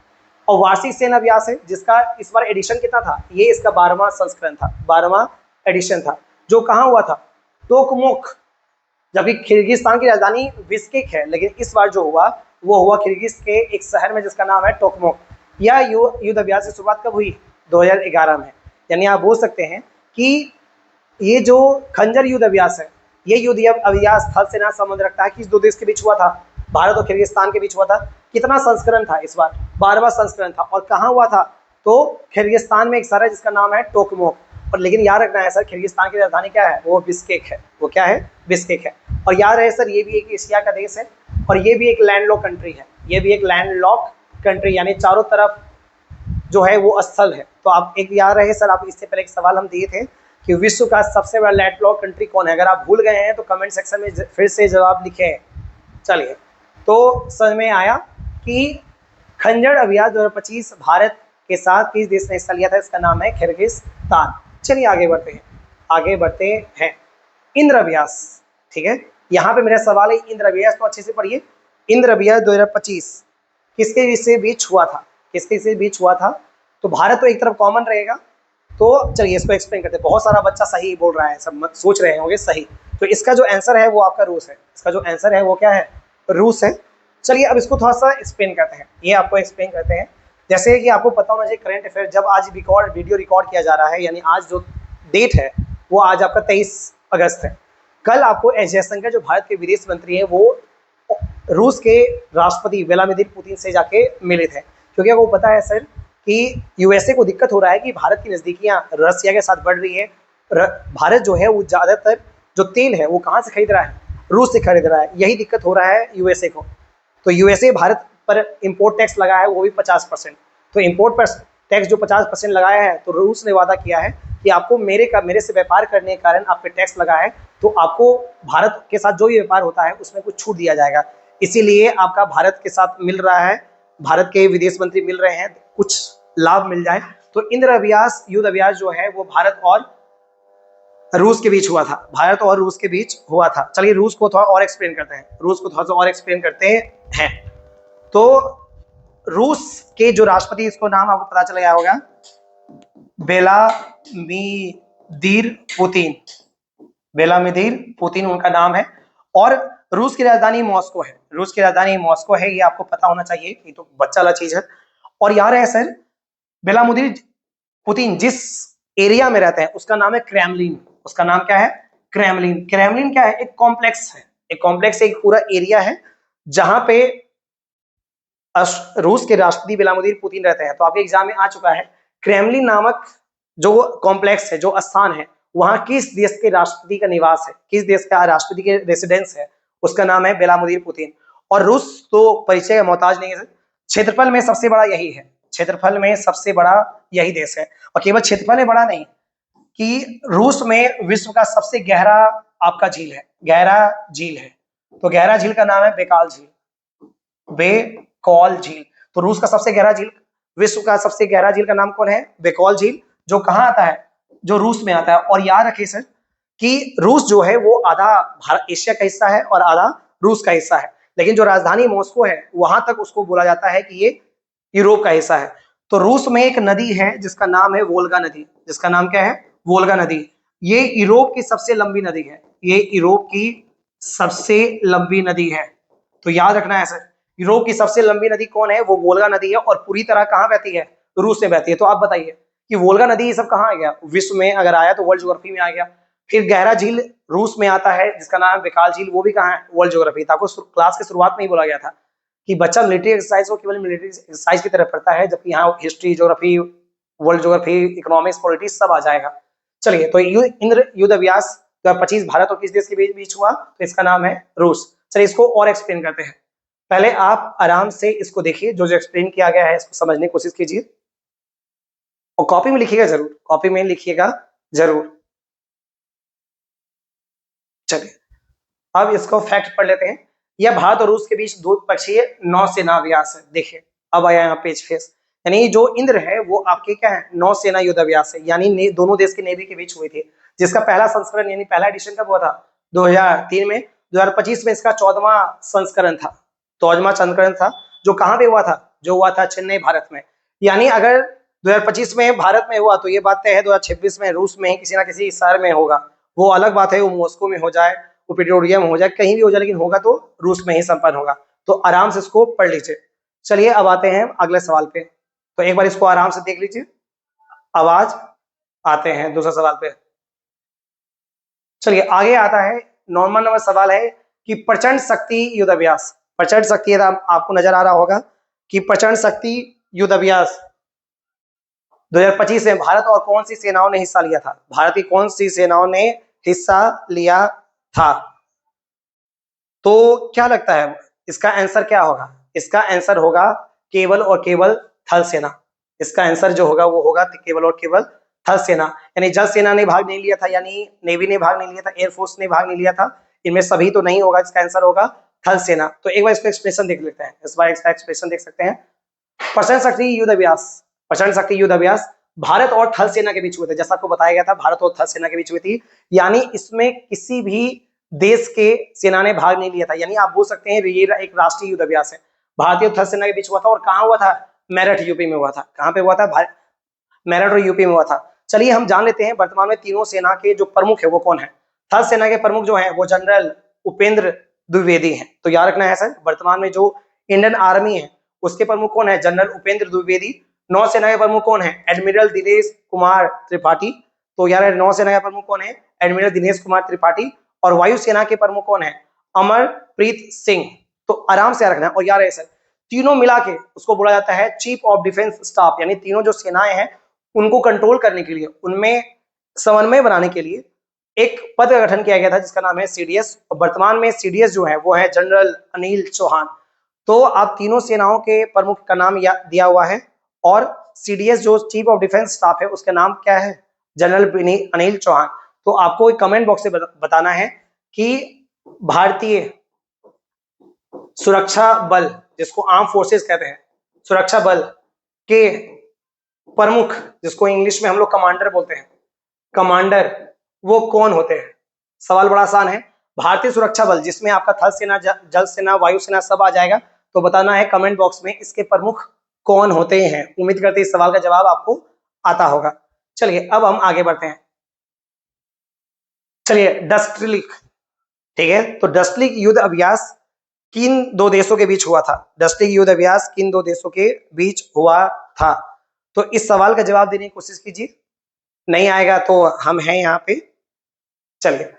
और वार्षिक सेना अभ्यास है जिसका इस बार एडिशन कितना था? ये इसका 12वां संस्करण था, 12वां एडिशन था, जो कहाँ हुआ था? टोकमोक। जबकि किर्गिस्तान की राजधानी बिश्केक है, लेकिन इस बार जो हुआ वो हुआ किर्गिज के एक शहर में जिसका नाम है टोकमोक। यह युद्ध अभ्यास की शुरुआत कब हुई? 2011 में। यानी आप बोल सकते हैं कि ये जो खंजर युद्ध अभ्यास है, ये युद्ध अभ्यास थल सेना संबंध रखता है। किस दो देश के बीच हुआ था? भारत और किर्गिस्तान के बीच हुआ था। कितना संस्करण था इस बार? 12वां संस्करण था। और कहाँ हुआ था? तो किर्गिस्तान में एक शहर है जिसका नाम है टोकमोक। और लेकिन याद रखना है सर, किर्गिस्तान की राजधानी क्या है? वो बिश्केक है। वो क्या है? बिश्केक है। और याद रहे सर, ये भी एक एशिया का देश है और ये भी एक लैंडलॉक कंट्री है। ये भी एक लैंडलॉक कंट्री, यानी चारों तरफ जो है वो स्थल है। तो आप एक याद रहे सर, आप इससे पहले एक सवाल हम दिए थे कि विश्व का सबसे बड़ा लैंडलॉक कंट्री कौन है? अगर आप भूल गए हैं तो कमेंट सेक्शन में फिर से जवाब लिखें। चलिए, तो समझ में आया कि खंजर अभ्यास 2025 भारत के साथ किस देश ने हिस्सा लिया था? इसका नाम है किर्गिस्तान। चलिए आगे बढ़ते हैं, आगे बढ़ते हैं। इंद्र अभ्यास, ठीक है, यहाँ पे मेरा सवाल है इंद्र अभ्यास, तो अच्छे से पढ़िए। इंद्र अभ्यास 2025 किसके से बीच हुआ था? किसके से बीच हुआ था? तो भारत तो एक तरफ कॉमन रहेगा। तो चलिए इसको एक्सप्लेन करते हैं। बहुत सारा बच्चा सही बोल रहा है, सब मत सोच रहे होंगे सही। तो इसका जो आंसर है वो आपका रूस है। इसका जो आंसर है वो क्या है? रूस है। चलिए अब इसको थोड़ा सा एक्सप्लेन करते हैं। ये आपको एक्सप्लेन करते हैं। जैसे कि आपको पता होना चाहिए करंट अफेयर, जब आज वीडियो रिकॉर्ड किया जा रहा है, यानी आज जो डेट है वो आज आपका 23 अगस्त है। कल आपको एस जयशंकर जो भारत के विदेश मंत्री हैं वो रूस के राष्ट्रपति व्लादिमीर पुतिन से जाके मिले थे। क्योंकि आपको पता है सर कि यूएसए को दिक्कत हो रहा है कि भारत की नज़दीकियाँ रसिया के साथ बढ़ रही है। भारत जो है वो ज़्यादातर जो तेल है वो कहाँ से खरीद रहा है? रूस से खरीद रहा है। यही दिक्कत हो रहा है यूएसए को। तो यूएसए भारत पर इम्पोर्ट टैक्स लगाया है, वो भी 50%। तो इम्पोर्ट पर टैक्स जो 50% लगाया है, तो रूस ने वादा किया है कि आपको मेरे से व्यापार करने के कारण आप पे टैक्स लगा है, तो आपको भारत के साथ जो भी व्यापार होता है उसमें कुछ छूट दिया जाएगा। इसीलिए आपका भारत के साथ मिल रहा है, भारत के विदेश मंत्री मिल रहे हैं, कुछ लाभ मिल जाए। तो इंद्र अभ्यास युद्ध अभ्यास जो है वो भारत और रूस के बीच हुआ था। भारत और रूस के बीच हुआ था। चलिए रूस को थोड़ा और एक्सप्लेन करते हैं। रूस को थोड़ा सा और एक्सप्लेन करते हैं। तो रूस के जो राष्ट्रपति, इसको नाम आपको पता चल गया होगा, व्लादिमीर पुतिन। व्लादिमीर पुतिन उनका नाम है। और रूस की राजधानी मॉस्को है। रूस की राजधानी मॉस्को है, ये आपको पता होना चाहिए, ये तो बच्चा वाला चीज है। और याद है सर, व्लादिमीर पुतिन जिस एरिया में रहते हैं उसका नाम है क्रेमलिन। उसका नाम क्या है? क्रेमलिन। क्रेमलिन क्या है? एक कॉम्प्लेक्स है। एक कॉम्प्लेक्स, एक पूरा एरिया है जहां पे रूस के राष्ट्रपति व्लादिमीर पुतिन रहते हैं। तो आपके एग्जाम में आ चुका है, क्रेमलिन नामक जो कॉम्प्लेक्स है, जो स्थान है, वहां किस देश के राष्ट्रपति का निवास है, किस देश का राष्ट्रपति के रेसिडेंस है, उसका नाम है व्लादिमीर पुतिन। और रूस तो परिचय का मोहताज नहीं है। क्षेत्रफल में सबसे बड़ा यही है। क्षेत्रफल में सबसे बड़ा यही देश है। और केवल क्षेत्रफल में बड़ा नहीं, कि रूस में विश्व का सबसे गहरा आपका झील है, गहरा झील है। तो गहरा झील का नाम है बेकाल झील। बेकॉल झील। तो रूस का सबसे गहरा झील, विश्व का सबसे गहरा झील का नाम कौन है? बेकॉल झील, जो कहाँ आता है? जो रूस में आता है। और याद रखिए सर कि रूस जो है वो आधा भारत एशिया का हिस्सा है और आधा रूस का हिस्सा है। लेकिन जो राजधानी मॉस्को है वहां तक उसको बोला जाता है कि ये यूरोप का हिस्सा है। तो रूस में एक नदी है जिसका नाम है वोल्गा नदी। जिसका नाम क्या है? वोल्गा नदी। ये यूरोप की सबसे लंबी नदी है। ये यूरोप की सबसे लंबी नदी है। तो याद रखना है सर, यूरोप की सबसे लंबी नदी कौन है? वो वोल्गा नदी है, और पूरी तरह कहाँ बहती है? रूस में बहती है। तो आप बताइए कि वोल्गा नदी ये सब कहाँ आ गया? विश्व में अगर आया तो वर्ल्ड ज्योग्राफी में आ गया। फिर गहरा झील रूस में आता है जिसका नाम है बैकाल झील, वो भी कहाँ है? World geography. आपको क्लास की शुरुआत में ही बोला गया था कि बच्चा मिलिट्री एक्सरसाइज को केवल मिलिट्री एक्सरसाइज की तरह पढ़ता है, जबकि यहाँ history, geography, world geography, economics, politics सब आ जाएगा। चलिए, तो इंद्र युद्ध अभ्यास 2025 भारत और किस देश के बीच हुआ? तो इसका नाम है रूस। चलिए, इसको और एक्सप्लेन करते हैं। पहले आप आराम से इसको देखिए, जो जो एक्सप्लेन किया गया है इसको समझने की कोशिश कीजिए, और कॉपी में लिखिएगा जरूर, कॉपी में लिखिएगा जरूर। चलिए, अब इसको फैक्ट पढ़ लेते हैं। यह भारत और रूस के बीच द्विपक्षीय नौसेना अभ्यास है। देखिए, अब आया यहाँ पेज फेस, यानी जो इंद्र है वो आपके क्या है? नौसेना युद्ध अभ्यास है, यानी दोनों देश के नेवी के बीच हुई थी, जिसका पहला संस्करण यानी पहला एडिशन कब हुआ था? 2003 में। 2025 में इसका 14वां संस्करण था। 14वां संस्करण था, जो कहाँ पे हुआ था? जो हुआ था चेन्नई, भारत में। यानी अगर 2025 में भारत में हुआ तो ये बात तय है 2026 में रूस में ही किसी ना किसी शहर में होगा। वो अलग बात है, वो मॉस्को में हो जाए, वो पेट्रोलियम में हो जाए, कहीं भी हो जाए, लेकिन होगा तो रूस में ही संपन्न होगा। तो आराम से इसको पढ़ लीजिए। चलिए, अब आते हैं अगले सवाल पे। तो एक बार इसको आराम से देख लीजिए। आवाज आते हैं दूसरा सवाल पे। चलिए, आगे आता है नॉर्मल नंबर सवाल है कि प्रचंड शक्ति युद्ध अभ्यास। प्रचंड शक्ति आपको नजर आ रहा होगा कि प्रचंड शक्ति युद्ध अभ्यास 2025 में भारत और कौन सी सेनाओं ने हिस्सा लिया था? भारत की कौन सी सेनाओं ने हिस्सा लिया था? तो क्या लगता है इसका आंसर क्या होगा? इसका आंसर होगा केवल और केवल थल सेना। इसका आंसर जो होगा वो होगा केवल और केवल थल सेना। यानी जल सेना ने भाग नहीं लिया था, यानी नेवी ने भाग नहीं लिया था, एयरफोर्स ने भाग नहीं लिया था, इनमें सभी तो नहीं होगा। इसका आंसर होगा थल सेना। तो एक बार इसका एक्सप्रेशन देख लेते हैं। इस बार इसका एक्सप्रेशन देख सकते हैं। प्रचंड शक्ति युद्ध अभ्यास, प्रचंड शक्ति युद्ध अभ्यास भारत और थल सेना के बीच हुए थे। जैसा आपको बताया गया था, भारत और थल सेना के बीच हुई थी, यानी इसमें किसी भी देश के सेना ने भाग नहीं लिया था। यानी आप बोल सकते हैं ये एक राष्ट्रीय युद्ध अभ्यास है। भारतीय और थल सेना के बीच हुआ था, और कहाँ हुआ था? मेरठ, यूपी में हुआ था। कहाँ पे हुआ था? मेरठ और यूपी में हुआ था। चलिए, हम जान लेते हैं वर्तमान में तीनों सेना के जो प्रमुख है वो कौन है। थल सेना के प्रमुख जो है वो जनरल उपेंद्र द्विवेदी हैं। तो याद रखना है सर, वर्तमान में जो इंडियन आर्मी है उसके प्रमुख कौन है? जनरल उपेंद्र द्विवेदी। नौसेना के प्रमुख कौन है? एडमिरल दिनेश कुमार त्रिपाठी। तो यार, नौसेना के प्रमुख कौन है? एडमिरल दिनेश कुमार त्रिपाठी। और वायुसेना के प्रमुख कौन है? अमरप्रीत सिंह। तो आराम से रखना है। और यार सर, तीनों मिला के उसको बोला जाता है चीफ ऑफ डिफेंस स्टाफ, यानी तीनों जो सेनाएं हैं उनको कंट्रोल करने के लिए, उनमें समन्वय बनाने के लिए एक पद का गठन किया गया था जिसका नाम है सीडीएस। और वर्तमान में सीडीएस जो है वो है जनरल अनिल चौहान। तो आप तीनों सेनाओं के प्रमुख का नाम दिया हुआ है, और सीडीएस जो चीफ ऑफ डिफेंस स्टाफ है उसका नाम क्या है? जनरल अनिल चौहान। तो आपको एक कमेंट बॉक्स से बताना है कि भारतीय सुरक्षा बल, जिसको आर्म फोर्सेस कहते हैं, सुरक्षा बल के प्रमुख, जिसको इंग्लिश में हम लोग कमांडर बोलते हैं, कमांडर वो कौन होते हैं? सवाल बड़ा आसान है। भारतीय सुरक्षा बल, जिसमें आपका थल सेना, जल सेना, वायु सेना सब आ जाएगा। तो बताना है कमेंट बॉक्स में इसके प्रमुख कौन होते हैं। उम्मीद करते हैं इस सवाल का जवाब आपको आता होगा। चलिए, अब हम आगे बढ़ते हैं। चलिए, डस्टलिक, ठीक है। तो डस्टलिक युद्ध अभ्यास किन दो देशों के बीच हुआ था? डस्टलिक युद्ध अभ्यास किन दो देशों के बीच हुआ था? तो इस सवाल का जवाब देने की कोशिश कीजिए। नहीं आएगा तो हम हैं यहाँ पे। चलिए,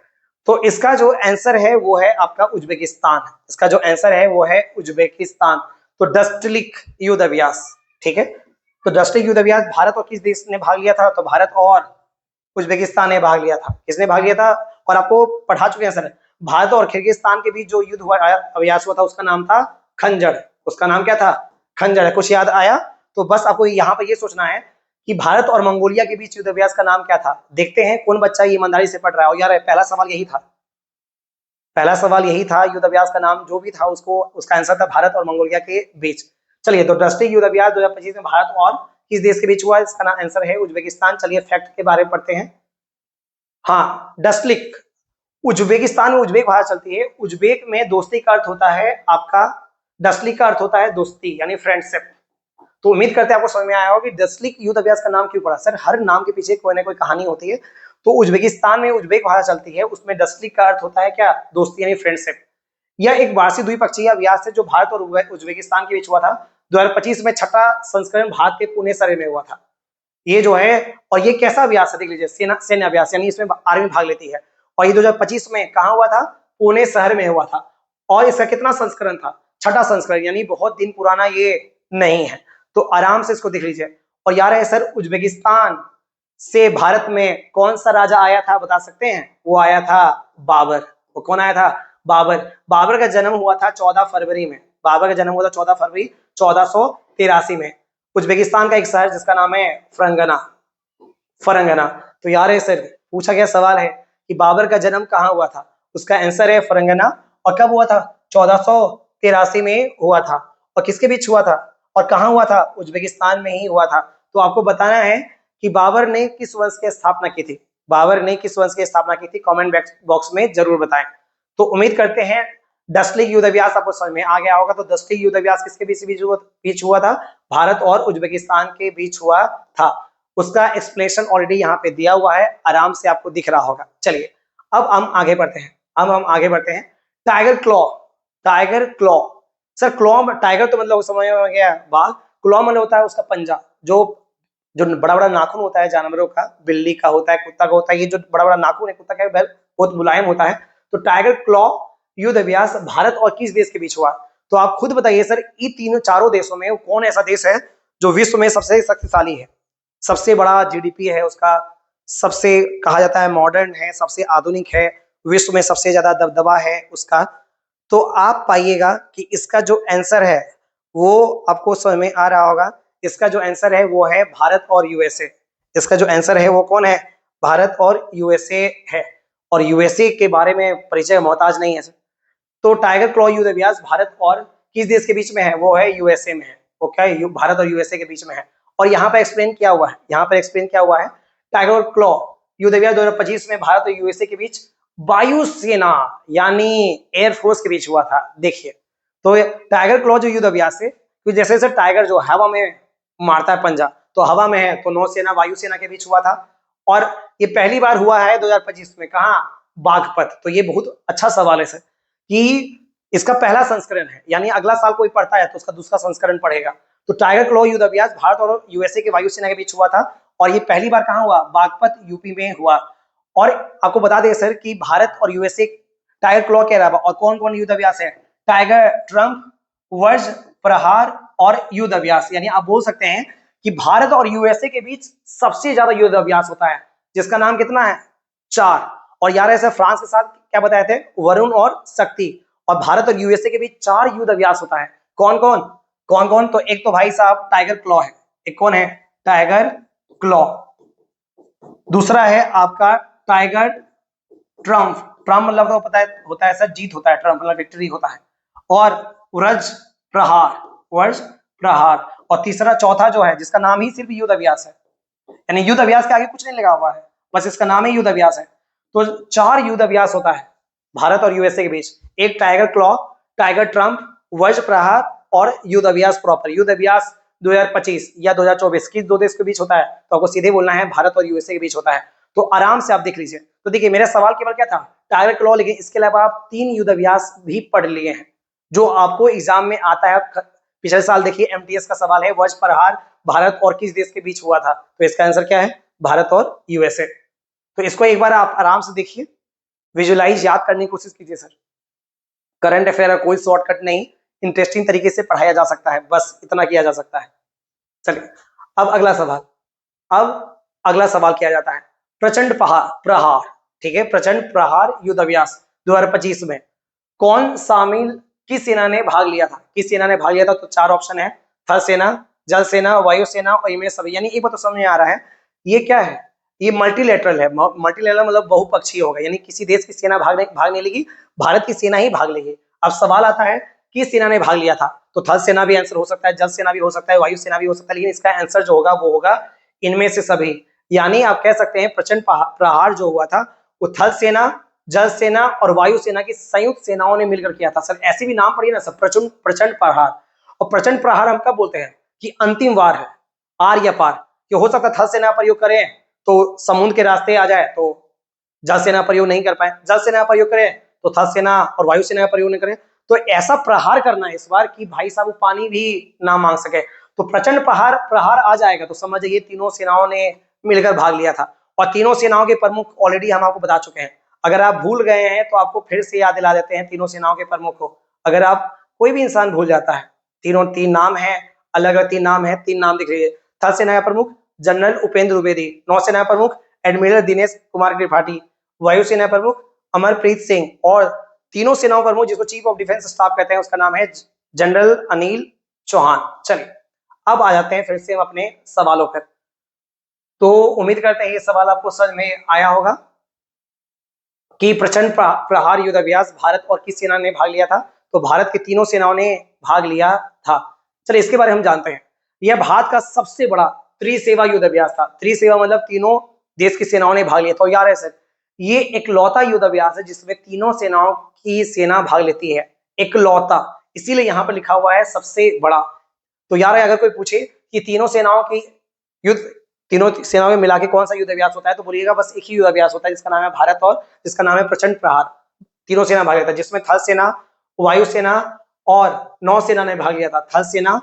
तो इसका जो आंसर है वो है आपका उज्बेकिस्तान। इसका जो आंसर है वो है उज्बेकिस्तान। तो डस्टलिक युद्ध अभ्यास, ठीक है। तो डस्टलिक युद्ध अभ्यास भारत और किस देश ने भाग लिया था? तो भारत और उज्बेकिस्तान ने भाग लिया था। किसने भाग लिया था? और आपको पढ़ा चुके हैं सर, भारत और किर्गिस्तान के बीच जो युद्ध हुआ, अभ्यास हुआ था, उसका नाम था खंजर। उसका नाम क्या था? खंजर। कुछ याद आया? तो बस आपको यहाँ पे ये सोचना है कि भारत और मंगोलिया के बीच युद्ध अभ्यास का नाम क्या था। देखते हैं कौन बच्चा ईमानदारी से पढ़ रहा है। और यार, पहला सवाल यही था, पहला सवाल यही था। युद्ध अभ्यास का नाम जो भी था उसको, उसका आंसर था भारत और मंगोलिया के बीच। चलिए, तो डस्टलिक युद्ध अभ्यास 2025 में भारत और किस देश के बीच हुआ? इसका आंसर है उज्बेकिस्तान। चलिए, फैक्ट के बारे में पढ़ते हैं। हाँ, डस्टलिक उज्बेकिस्तान में उज्बेक भाषा चलती है। उज्बेक में दोस्ती का अर्थ होता है आपका, डस्टलिक का अर्थ होता है दोस्ती, यानी फ्रेंडशिप। तो उम्मीद करते हैं आपको समझ में आया होगा कि डस्टलिक युद्ध अभ्यास का नाम क्यों पड़ा। सर हर नाम के पीछे कोई ना कोई कहानी होती है। तो उज्बेकिस्तान में उज्बेक भाषा चलती है, उसमें डस्टलिक का अर्थ होता है क्या, दोस्ती यानी फ्रेंडशिप। यह एक वार्षिक द्विपक्षीय अभ्यास है जो भारत और उज्बेकिस्तान के बीच हुआ था। 2025 में छठा संस्करण भारत के पुणे शहर में हुआ था ये जो है। और ये कैसा अभ्यास है देख लीजिए, सैन्य अभ्यास, यानी इसमें आर्मी भाग लेती है। और ये 2025 में कहाँ हुआ था, पुणे शहर में हुआ था। और इसका कितना संस्करण था, छठा संस्करण, यानी बहुत दिन पुराना ये नहीं है। तो आराम से इसको देख लीजिए। और यार है सर, उज्बेकिस्तान से भारत में कौन सा राजा आया था बता सकते हैं? वो आया था बाबर। वो कौन आया था? बाबर। बाबर का जन्म हुआ था 14 फरवरी में। बाबर का जन्म हुआ था 14 फरवरी 1483 में। उज्बेकिस्तान का एक शहर जिसका नाम है फरंगना। फरंगना। तो यार है सर, पूछा गया सवाल है कि बाबर का जन्म कहाँ हुआ था, उसका आंसर है फरंगना। और कब हुआ था? 1483 में हुआ था। और किसके बीच हुआ था और कहाँ हुआ था? उज्बेकिस्तान में ही हुआ था। तो आपको बताना है कि बाबर ने किस वंश की स्थापना की थी। बाबर ने किस वंश की स्थापना की थी, कमेंट बॉक्स में जरूर बताएं। तो उम्मीद करते हैं डस्टलिक युद्ध अभ्यास आपको समझ में आ गया होगा। तो डस्टलिक युद्ध अभ्यास किसके बीच हुआ था? भारत और उज्बेकिस्तान के बीच हुआ था। उसका एक्सप्लेनेशन ऑलरेडी यहाँ पे दिया हुआ है, आराम से आपको दिख रहा होगा। चलिए अब हम आगे बढ़ते हैं। Tiger claw. Tiger claw. Sir claw, tiger तो मतलब समझ में गया बाघ। क्लॉ मतलब होता है उसका पंजा, जो बड़ा बड़ा नाखून होता है जानवरों का, बिल्ली का होता है, कुत्ता का होता है। ये जो बड़ा बड़ा नाखून है कुत्ता का बहुत मुलायम होता है। तो टाइगर क्लॉ युद्ध अभ्यास भारत और किस देश के बीच हुआ? तो आप खुद बताइए सर, ये तीनों चारों देशों में कौन ऐसा देश है जो विश्व में सबसे शक्तिशाली है, सबसे बड़ा जीडीपी है उसका, सबसे कहा जाता है मॉडर्न है, सबसे आधुनिक है, विश्व में सबसे ज्यादा दबदबा है उसका? तो आप पाइएगा कि इसका जो आंसर है वो आपको समझ में आ रहा होगा। इसका जो आंसर है वो है भारत और यूएसए। इसका जो आंसर है वो कौन है? भारत और यूएसए है। और यूएसए के बारे में परिचय मोहताज नहीं है सर। तो टाइगर क्लॉ युद्ध अभ्यास भारत और किस देश के बीच में है? वो है यूएसए में है। वो क्या है? भारत और यूएसए के बीच में है। और यहाँ पर एक्सप्लेन किया हुआ है, टाइगर क्लॉ युद्ध अभ्यास 2025 में भारत और यूएसए के बीच वायुसेना यानी एयरफोर्स के बीच हुआ था। देखिए, तो टाइगर क्लॉ जो युद्ध अभ्यास है, तो जैसे सर टाइगर जो हवा में मारता है पंजा, तो हवा में है तो नौसेना वायुसेना के बीच हुआ था। और ये पहली बार हुआ है 2025 में। कहा? बागपत। तो ये बहुत अच्छा सवाल है सर कि इसका पहला संस्करण है, यानी अगला साल कोई पढ़ता है तो उसका दूसरा संस्करण पढ़ेगा। तो टाइगर क्लॉ युद्ध अभ्यास भारत और यूएसए के वायुसेना के बीच हुआ था। और ये पहली बार कहाँ हुआ? बागपत यूपी में हुआ। और आपको बता दें सर कि भारत और यूएसए टाइगर क्लॉ के अलावा और कौन कौन युद्ध अभ्यास है? टाइगर ट्रम्प, वज्र प्रहार और युद्ध अभ्यास। यानी आप बोल सकते हैं कि भारत और यूएसए के बीच सबसे ज्यादा युद्ध अभ्यास होता है, जिसका नाम कितना है? 4। और यार ऐसे फ्रांस के साथ क्या बताए थे? वरुण और शक्ति। और भारत और यूएसए के बीच 4 युद्ध अभ्यास होता है। कौन कौन? तो एक तो भाई साहब टाइगर क्लॉ है। एक कौन है? Tiger claw. दूसरा है आपका टाइगर ट्रम्प। ट्रम्प मतलब तो पता है होता है सर जीत होता है, ट्रम्प मतलब विक्ट्री होता है। और वज्र प्रहार। और तीसरा चौथा जो है जिसका नाम ही सिर्फ युद्ध अभ्यास है, यानी युद्ध अभ्यास के आगे कुछ नहीं लगा हुआ है, बस इसका नाम ही युद्ध अभ्यास है। तो 4 युद्ध अभ्यास होता है भारत और यूएसए के बीच। एक टाइगर क्लॉ, टाइगर ट्रम्प, वज्र प्रहार और युद्ध अभ्यास प्रॉपर। युद्ध अभ्यास 2025 या 2024 किस 2 देश के बीच होता है? तो आपको सीधे बोलना है भारत और यूएसए के बीच होता है। तो आराम से आप देख लीजिए। तो देखिए मेरा सवाल केवल क्या था? टाइगर क्लॉ, लेकिन इसके अलावा आप 3 युद्ध अभ्यास भी पढ़ लिए हैं जो आपको एग्जाम में आता है। पिछले साल देखिए एमटीएस का सवाल है, वज्र प्रहार भारत और किस देश के बीच हुआ था? तो इसका आंसर क्या है? भारत और यूएसए। तो इसको एक बार आप आराम से देखिए, विजुलाइज याद करने की कोशिश कीजिए सर। करंट अफेयर का कोई शॉर्टकट नहीं, इंटरेस्टिंग तरीके से पढ़ाया जा सकता है, बस इतना किया जा सकता है। चलिए अब अगला सवाल किया जाता है, प्रचंड प्रहार। ठीक है, प्रचंड प्रहार युद्ध अभ्यास 2025 में कौन शामिल, किस सेना ने भाग लिया था? किस सेना ने भाग लिया था? तो 4 ऑप्शन है, थल सेना, जल सेना, वायु सेना और इनमें सभी। यानी एक बात तो समझ में आ रहा है, ये क्या है? ये मल्टीलेटरल है। मल्टीलेटरल मतलब बहुपक्षीय होगा, यानी किसी देश की सेना भाग नहीं लेगी, भारत की सेना ही भाग लेगी। अब सवाल आता है किस सेना ने भाग लिया था? तो थल सेना भी आंसर हो सकता है, जल सेना भी हो सकता है, वायु सेना भी हो सकता है, लेकिन इसका आंसर जो होगा वो होगा इनमें से सभी। यानी आप कह सकते हैं प्रचंड प्रहार जो हुआ था वो थल सेना, जल सेना और वायु सेना की संयुक्त सेनाओं ने मिलकर किया था। सर ऐसे भी नाम पढ़िए ना सर, प्रचंड प्रहार। और प्रचंड प्रहार हम कब बोलते हैं कि अंतिम वार है, आर या पार, कि हो सकता थल सेना प्रयोग करें तो समुद्र के रास्ते आ जाए तो जल सेना प्रयोग नहीं कर पाए, जल सेना प्रयोग करें तो थल सेना और वायु सेना प्रयोग नहीं करें, तो ऐसा प्रहार करना है इस बार कि भाई साहब वो पानी भी ना मांग सके। तो प्रचंड प्रहार आ जाएगा, तो समझ ये तीनों सेनाओं ने मिलकर भाग लिया था। और तीनों सेनाओं के प्रमुख ऑलरेडी हम आपको बता चुके हैं, अगर आप भूल गए हैं तो आपको फिर से याद दिला देते हैं तीनों सेनाओं के प्रमुख को। अगर आप कोई भी इंसान भूल जाता है, तीन नाम है, अलग अलग 3 नाम है, 3 नाम दिख रही है। थल सेना प्रमुख जनरल उपेंद्र द्विवेदी, नौसेना प्रमुख एडमिरल दिनेश कुमार त्रिपाठी, वायुसेना प्रमुख अमरप्रीत सिंह, और तीनों सेनाओं प्रमुख जिसको चीफ ऑफ डिफेंस स्टाफ कहते हैं उसका नाम है जनरल अनिल चौहान। चलिए अब आ जाते हैं फिर से हम अपने सवालों पर। तो उम्मीद करते हैं ये सवाल आपको समझ में आया होगा कि प्रचंड प्रहार युद्ध अभ्यास भारत और किस सेना ने भाग लिया था। तो भारत की तीनों सेनाओं ने भाग लिया था। चलिए इसके बारे में हम जानते हैं। यह भारत का सबसे बड़ा त्रिसेवा युद्ध अभ्यास था। त्रिसेवा मतलब तीनों देश की सेनाओं ने भाग लिया। तो यार है सर, ये इकलौता युद्ध अभ्यास है जिसमें तीनों सेनाओं की सेना भाग लेती है, इकलौता, इसीलिए यहाँ पर लिखा हुआ है सबसे बड़ा। तो यार अगर कोई पूछे कि तीनों सेनाओं की युद्ध, तीनों सेनाओं में मिला के कौन सा युद्ध अभ्यास होता है, तो बोलिएगा बस एक ही युद्ध अभ्यास होता है जिसका नाम है भारत और जिसका नाम है प्रचंड प्रहार। तीनों सेना भाग लेता है जिसमें थल सेना, वायुसेना और नौसेना ने भाग लिया था। थल सेना,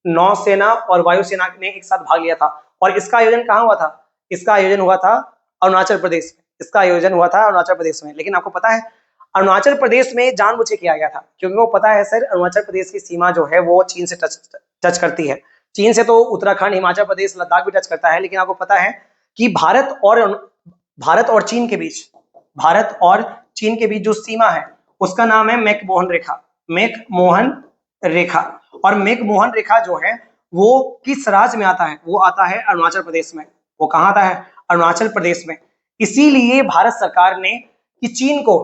नौसेना और वायुसेना ने एक साथ भाग लिया था। और इसका आयोजन कहाँ हुआ था? इसका आयोजन हुआ था अरुणाचल प्रदेश में। इसका आयोजन हुआ था अरुणाचल प्रदेश में। लेकिन आपको पता है अरुणाचल प्रदेश में जानबूझ के किया गया था, क्योंकि वो पता है सर अरुणाचल प्रदेश की सीमा जो है वो चीन से टच करती है। चीन से तो उत्तराखंड, हिमाचल प्रदेश, लद्दाख भी टच करता है। लेकिन आपको पता है कि भारत और चीन के बीच, भारत और चीन के बीच जो सीमा है उसका नाम है मैकमोहन रेखा। मैकमोहन रेखा। और मैकमोहन रेखा जो है वो किस राज्य में आता है? वो आता है अरुणाचल प्रदेश में। वो कहाँ आता है? अरुणाचल प्रदेश में। इसीलिए भारत सरकार ने कि चीन को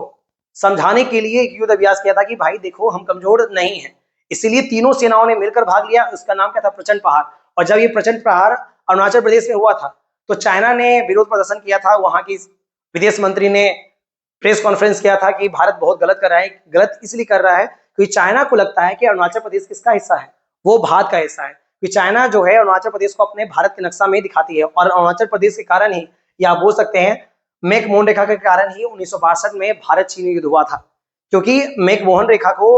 समझाने के लिए एक युद्ध अभ्यास किया था कि भाई देखो हम कमजोर नहीं है। इसीलिए तीनों सेनाओं ने मिलकर भाग लिया। उसका नाम क्या था? प्रचंड प्रहार। और जब ये प्रचंड प्रहार अरुणाचल प्रदेश में हुआ था तो चाइना ने विरोध प्रदर्शन किया था। वहां की विदेश मंत्री ने प्रेस कॉन्फ्रेंस किया था कि भारत बहुत गलत कर रहा है। गलत इसलिए कर रहा है क्योंकि चाइना को लगता है कि अरुणाचल प्रदेश किसका हिस्सा है? वो भारत का हिस्सा है। क्योंकि चाइना जो है अरुणाचल प्रदेश को अपने भारत के नक्शा में दिखाती है। और अरुणाचल प्रदेश के कारण ही, या आप बोल सकते हैं मैकमोहन रेखा के कारण ही 1962 में भारत चीन युद्ध हुआ था। क्योंकि मैकमोहन रेखा को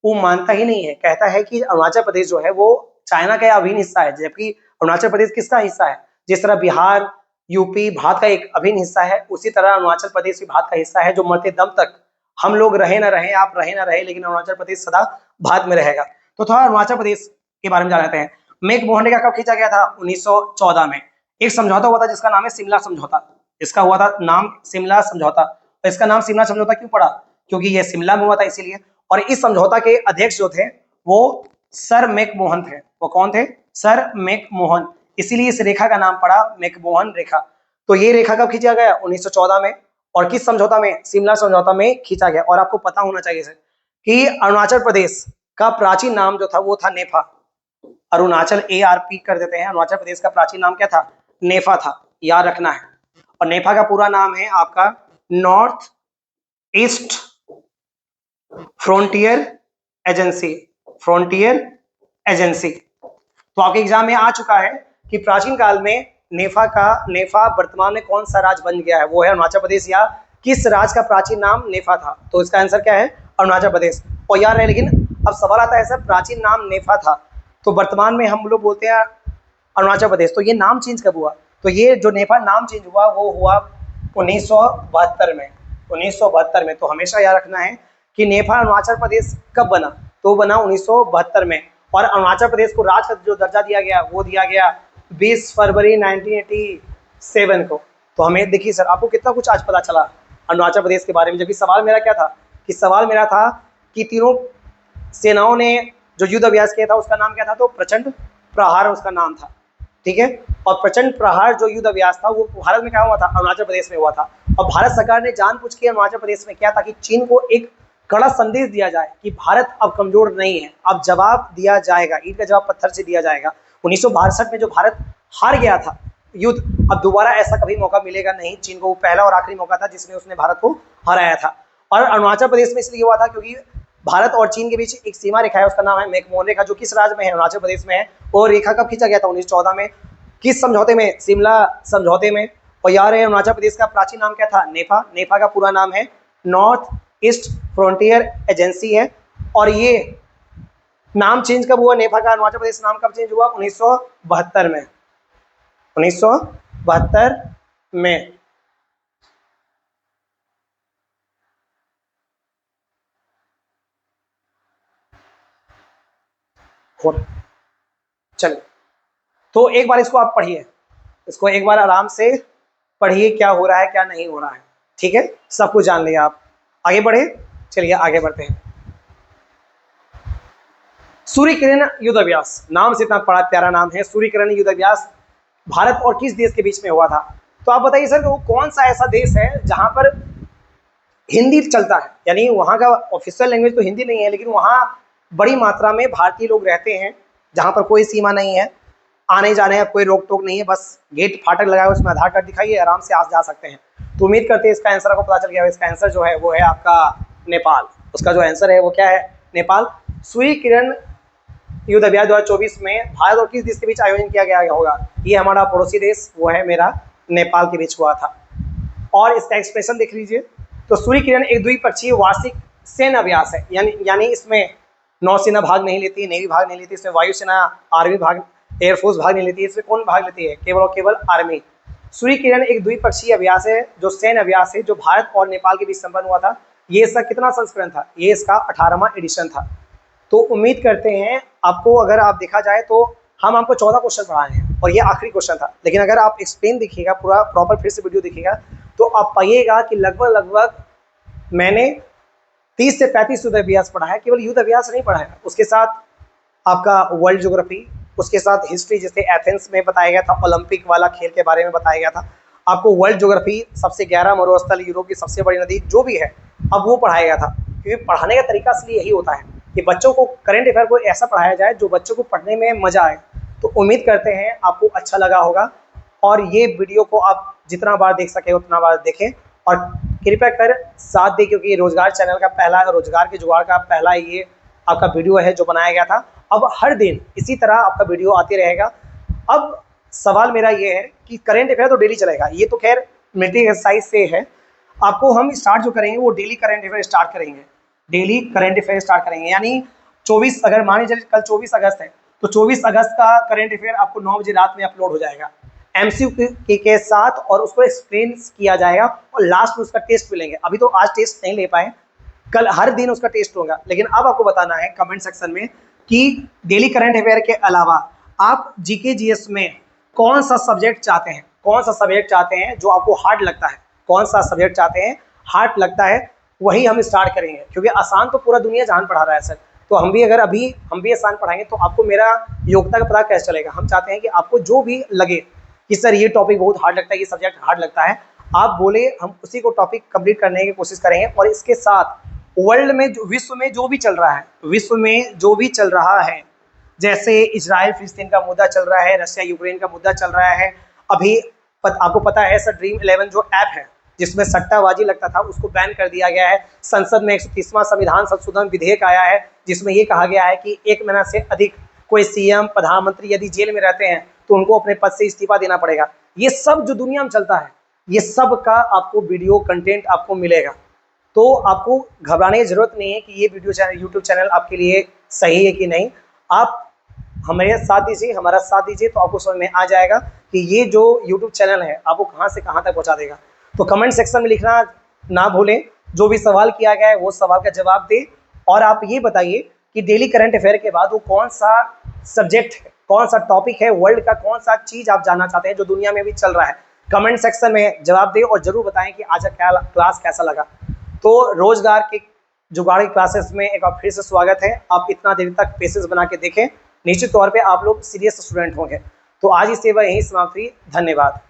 वो मानता ही नहीं है, कहता है कि अरुणाचल प्रदेश जो है वो चाइना का अभिन्न हिस्सा है। जबकि अरुणाचल प्रदेश किसका हिस्सा है? जिस तरह बिहार, यूपी भारत का एक अभिन्न हिस्सा है, उसी तरह अरुणाचल प्रदेश भी भारत का हिस्सा है। जो मरते दम तक हम लोग रहे ना रहे, आप रहे ना रहे, लेकिन अरुणाचल प्रदेश सदा भारत में रहेगा। तो थोड़ा अरुणाचल प्रदेश के बारे में जान लेते हैं। मैकमोहन रेखा कब खींचा गया था? 1914 में। एक समझौता हुआ था जिसका नाम है शिमला समझौता। इसका हुआ था नाम शिमला समझौता। तो इसका नाम शिमला समझौता क्यों पड़ा? क्योंकि यह शिमला में हुआ था इसीलिए। और इस समझौता के अध्यक्ष जो थे वो सर मैकमोहन थे। वो कौन थे? Sir McMahon. इसीलिए इस रेखा का नाम पड़ा मैकमोहन रेखा। तो ये रेखा कब खींचा गया? 1914 में। और किस समझौता में? शिमला समझौता में खींचा गया। और आपको पता होना चाहिए सर कि अरुणाचल प्रदेश का प्राचीन नाम जो था वो था नेफा। अरुणाचल ARP कर देते हैं। अरुणाचल प्रदेश का प्राचीन नाम क्या था? नेफा था, याद रखना है। और नेफा का पूरा नाम है आपका north east frontier agency. Frontier agency. तो आपके एग्जाम में आ चुका है कि प्राचीन काल में नेफा वर्तमान में कौन सा राज्य बन गया है? वो है अरुणाचल प्रदेश। या किस राज्य का प्राचीन नाम नेफा था? तो इसका आंसर क्या है? अरुणाचल प्रदेश। और यार है, लेकिन अब सवाल आता है सर प्राचीन नाम नेफा था तो वर्तमान में हम लोग बोलते हैं अरुणाचल प्रदेश, तो ये नाम चेंज कब हुआ? तो ये जो नेपाल नाम चेंज हुआ वो हुआ 1972 में। 1972 में। तो हमेशा याद रखना है कि नेपाल अरुणाचल प्रदेश कब बना? तो बना 1972 में। और अरुणाचल प्रदेश को राज्य का जो दर्जा दिया गया वो दिया गया 20 फरवरी 1987 को। तो हमें देखिए सर आपको कितना कुछ आज पता चला अरुणाचल प्रदेश के बारे में। जबकि सवाल मेरा क्या था? कि सवाल मेरा था कि तीनों सेनाओं ने जो युद्ध अभ्यास किया था उसका नाम क्या था? तो प्रचंड प्रहार उसका नाम था। ठीक है। और प्रचंड प्रहार जो युद्ध अभ्यास था वो भारत में क्या हुआ था? अरुणाचल प्रदेश में हुआ था। और भारत सरकार ने जानबूझ के अरुणाचल प्रदेश में किया था कि चीन को एक कड़ा संदेश दिया जाए कि भारत अब कमजोर नहीं है, अब जवाब दिया जाएगा, ईंट का जवाब पत्थर से दिया जाएगा। 1962 में जो भारत हार गया था युद्ध, अब दोबारा ऐसा कभी मौका मिलेगा नहीं चीन को। वो पहला और आखिरी मौका था जिसमें उसने भारत को हराया था। और अरुणाचल प्रदेश में इसलिए हुआ था क्योंकि भारत और चीन के बीच एक सीमा रेखा है, उसका नाम है मैकमोहन रेखा, जो किस राज्य में है? अरुणाचल प्रदेश में है। और रेखा कब खींचा गया था? 1914 में। किस समझौते में? शिमला समझौते में। और यार अरुणाचल प्रदेश का प्राचीन नाम क्या था? नेफा। नेफा का पूरा नाम है नॉर्थ ईस्ट फ्रंटियर एजेंसी है। और ये नाम चेंज कब हुआ? नेफा का अरुणाचल प्रदेश नाम कब चेंज हुआ? 1972 में। 1972 में। चलिए, तो एक बार इसको आप पढ़िए, इसको एक बार आराम से पढ़िए, क्या हो रहा है क्या नहीं हो रहा है। ठीक है, सब कुछ जान लिया आप। आगे बढ़े, चलिए आगे बढ़ते हैं। सूर्य किरण युद्ध अभ्यास, नाम से इतना बड़ा प्यारा नाम है, सूर्य किरण युद्ध अभ्यास भारत और किस देश के बीच में हुआ था? तो आप बताइए सर, वो कौन सा ऐसा देश है जहां पर हिंदी चलता है? यानी वहां का ऑफिशियल लैंग्वेज तो हिंदी नहीं है, लेकिन वहां बड़ी मात्रा में भारतीय लोग रहते हैं, जहां पर कोई सीमा नहीं है, आने जाने का कोई रोक टोक नहीं है, बस गेट फाटक लगा है, उसमें आधार कार्ड दिखाइए, आराम से आज जा सकते हैं। तो उम्मीद करते हैं इसका आंसर आपको पता चल गया। इसका आंसर जो है वो है आपका नेपाल। उसका जो आंसर है वो क्या है? नेपाल। सूर्य किरण युद्ध अभ्यास 2024 में भारत और किस देश के बीच आयोजन किया गया होगा? ये हमारा पड़ोसी देश वो है मेरा नेपाल के बीच हुआ था। और इसका एक्सप्रेशन देख लीजिए। तो सूर्य किरण एक द्विपक्षीय वार्षिक सैन्य अभ्यास है, यानी इसमें नौसेना भाग नहीं लेती, नेवी भाग नहीं लेती, इसमें वायुसेना, आर्मी भाग, एयरफोर्स भाग नहीं लेती, इसमें कौन भाग लेती है? केवल और केवल आर्मी। सूर्य किरण एक द्विपक्षीय अभ्यास है, जो सैन्य अभ्यास है, जो भारत और नेपाल के बीच संपन्न हुआ था। ये इसका कितना संस्करण था? ये इसका 18वां एडिशन था। तो उम्मीद करते हैं आपको, अगर आप देखा जाए तो हम आपको 14 क्वेश्चन पढ़ाए हैं और ये आखिरी क्वेश्चन था, लेकिन अगर आप एक्सप्लेन देखिएगा, पूरा प्रॉपर फिर से वीडियो देखिएगा, तो आप पाइएगा कि लगभग मैंने 30 से 35 युद्ध अभ्यास पढ़ा है। केवल युद्ध अभ्यास नहीं पढ़ा है, उसके साथ आपका वर्ल्ड ज्योग्राफी, उसके साथ हिस्ट्री, जैसे एथेंस में बताया गया था, ओलंपिक वाला खेल के बारे में बताया गया था आपको, वर्ल्ड ज्योग्राफी, सबसे गहरा मरुस्थल, यूरोप की सबसे बड़ी नदी, जो भी है, अब वो पढ़ाया गया था। क्योंकि पढ़ाने का तरीका इसलिए यही होता है कि बच्चों को करंट अफेयर को ऐसा पढ़ाया जाए जो बच्चों को पढ़ने में मजा आए। तो उम्मीद करते हैं आपको अच्छा लगा होगा, और ये वीडियो को आप जितना बार देख सके उतना बार देखें, और कृपया कर साथ दें, क्योंकि रोजगार चैनल का पहला, रोजगार के जुगाड़ का पहला ये आपका वीडियो है जो बनाया गया था। अब हर दिन इसी तरह आपका वीडियो आते रहेगा। अब सवाल मेरा ये है कि करंट अफेयर तो डेली चलेगा, ये तो खैर मिलिट्री एक्सरसाइज से है, आपको हम स्टार्ट जो करेंगे वो डेली करंट अफेयर स्टार्ट करेंगे, डेली करंट अफेयर स्टार्ट करेंगे। यानी 24, अगर मान लीजिए कल 24 अगस्त है, तो 24 अगस्त का करंट अफेयर आपको 9 बजे रात में अपलोड हो जाएगा एमसीक्यू के साथ, और उसको एक्सप्लेन किया जाएगा, और लास्ट में उसका टेस्ट भी लेंगे। अभी तो आज टेस्ट नहीं ले पाए, कल हर दिन उसका टेस्ट होगा। लेकिन अब आपको बताना है कमेंट सेक्शन में कि डेली करंट अफेयर के अलावा आप जीके जीएस में कौन सा सब्जेक्ट चाहते हैं, कौन सा सब्जेक्ट चाहते हैं जो आपको हार्ड लगता है, कौन सा सब्जेक्ट चाहते हैं हार्ड लगता है, वही हम स्टार्ट करेंगे। क्योंकि आसान तो पूरा दुनिया जान पढ़ा रहा है सर, तो हम भी अगर अभी हम भी आसान पढ़ाएंगे तो आपको मेरा योग्यता का पता कैसे चलेगा? हम चाहते हैं कि आपको जो भी लगे कि सर ये टॉपिक बहुत हार्ड लगता है, ये सब्जेक्ट हार्ड लगता है, आप बोले, हम उसी को टॉपिक कंप्लीट करने की कोशिश करेंगे। और इसके साथ वर्ल्ड में, विश्व में जो भी चल रहा है, विश्व में जो भी चल रहा है, जैसे इजराइल फिलिस्तीन का मुद्दा चल रहा है, रशिया यूक्रेन का मुद्दा चल रहा है, अभी आपको पता है सर ड्रीम 11 जो ऐप है जिसमें सट्टाबाजी लगता था, उसको बैन कर दिया गया है। संसद में 130वां संविधान संशोधन विधेयक आया है, जिसमें ये कहा गया है कि 1 महीना से अधिक कोई सीएम, प्रधानमंत्री यदि जेल में रहते हैं तो उनको अपने पद से इस्तीफा देना पड़ेगा। ये सब जो दुनिया में चलता है, ये सब का आपको वीडियो कंटेंट आपको मिलेगा। तो आपको घबराने की जरूरत नहीं है कि ये वीडियो चैनल, यूट्यूब चैनल आपके लिए सही है कि नहीं। आप हमारे साथ दीजिए, हमारा साथ दीजिए, तो आपको समझ में आ जाएगा कि ये जो यूट्यूब चैनल है आपको कहाँ से कहाँ तक पहुँचा देगा। तो कमेंट सेक्शन में लिखना ना भूलें, जो भी सवाल किया गया है वो सवाल का जवाब दें, और आप ये बताइए कि डेली करंट अफेयर के बाद वो कौन सा सब्जेक्ट है, कौन सा टॉपिक है, वर्ल्ड का कौन सा चीज़ आप जानना चाहते हैं जो दुनिया में भी चल रहा है। कमेंट सेक्शन में जवाब दें, और ज़रूर बताएं कि आज का क्लास कैसा लगा। तो रोजगार के जुगाड़ की क्लासेस में एक बार फिर से स्वागत है। आप इतना देर तक पेसेंस बना के देखें, निश्चित तौर पे आप लोग सीरियस स्टूडेंट होंगे। तो आज की सेवा यहीं समाप्त हुई। धन्यवाद।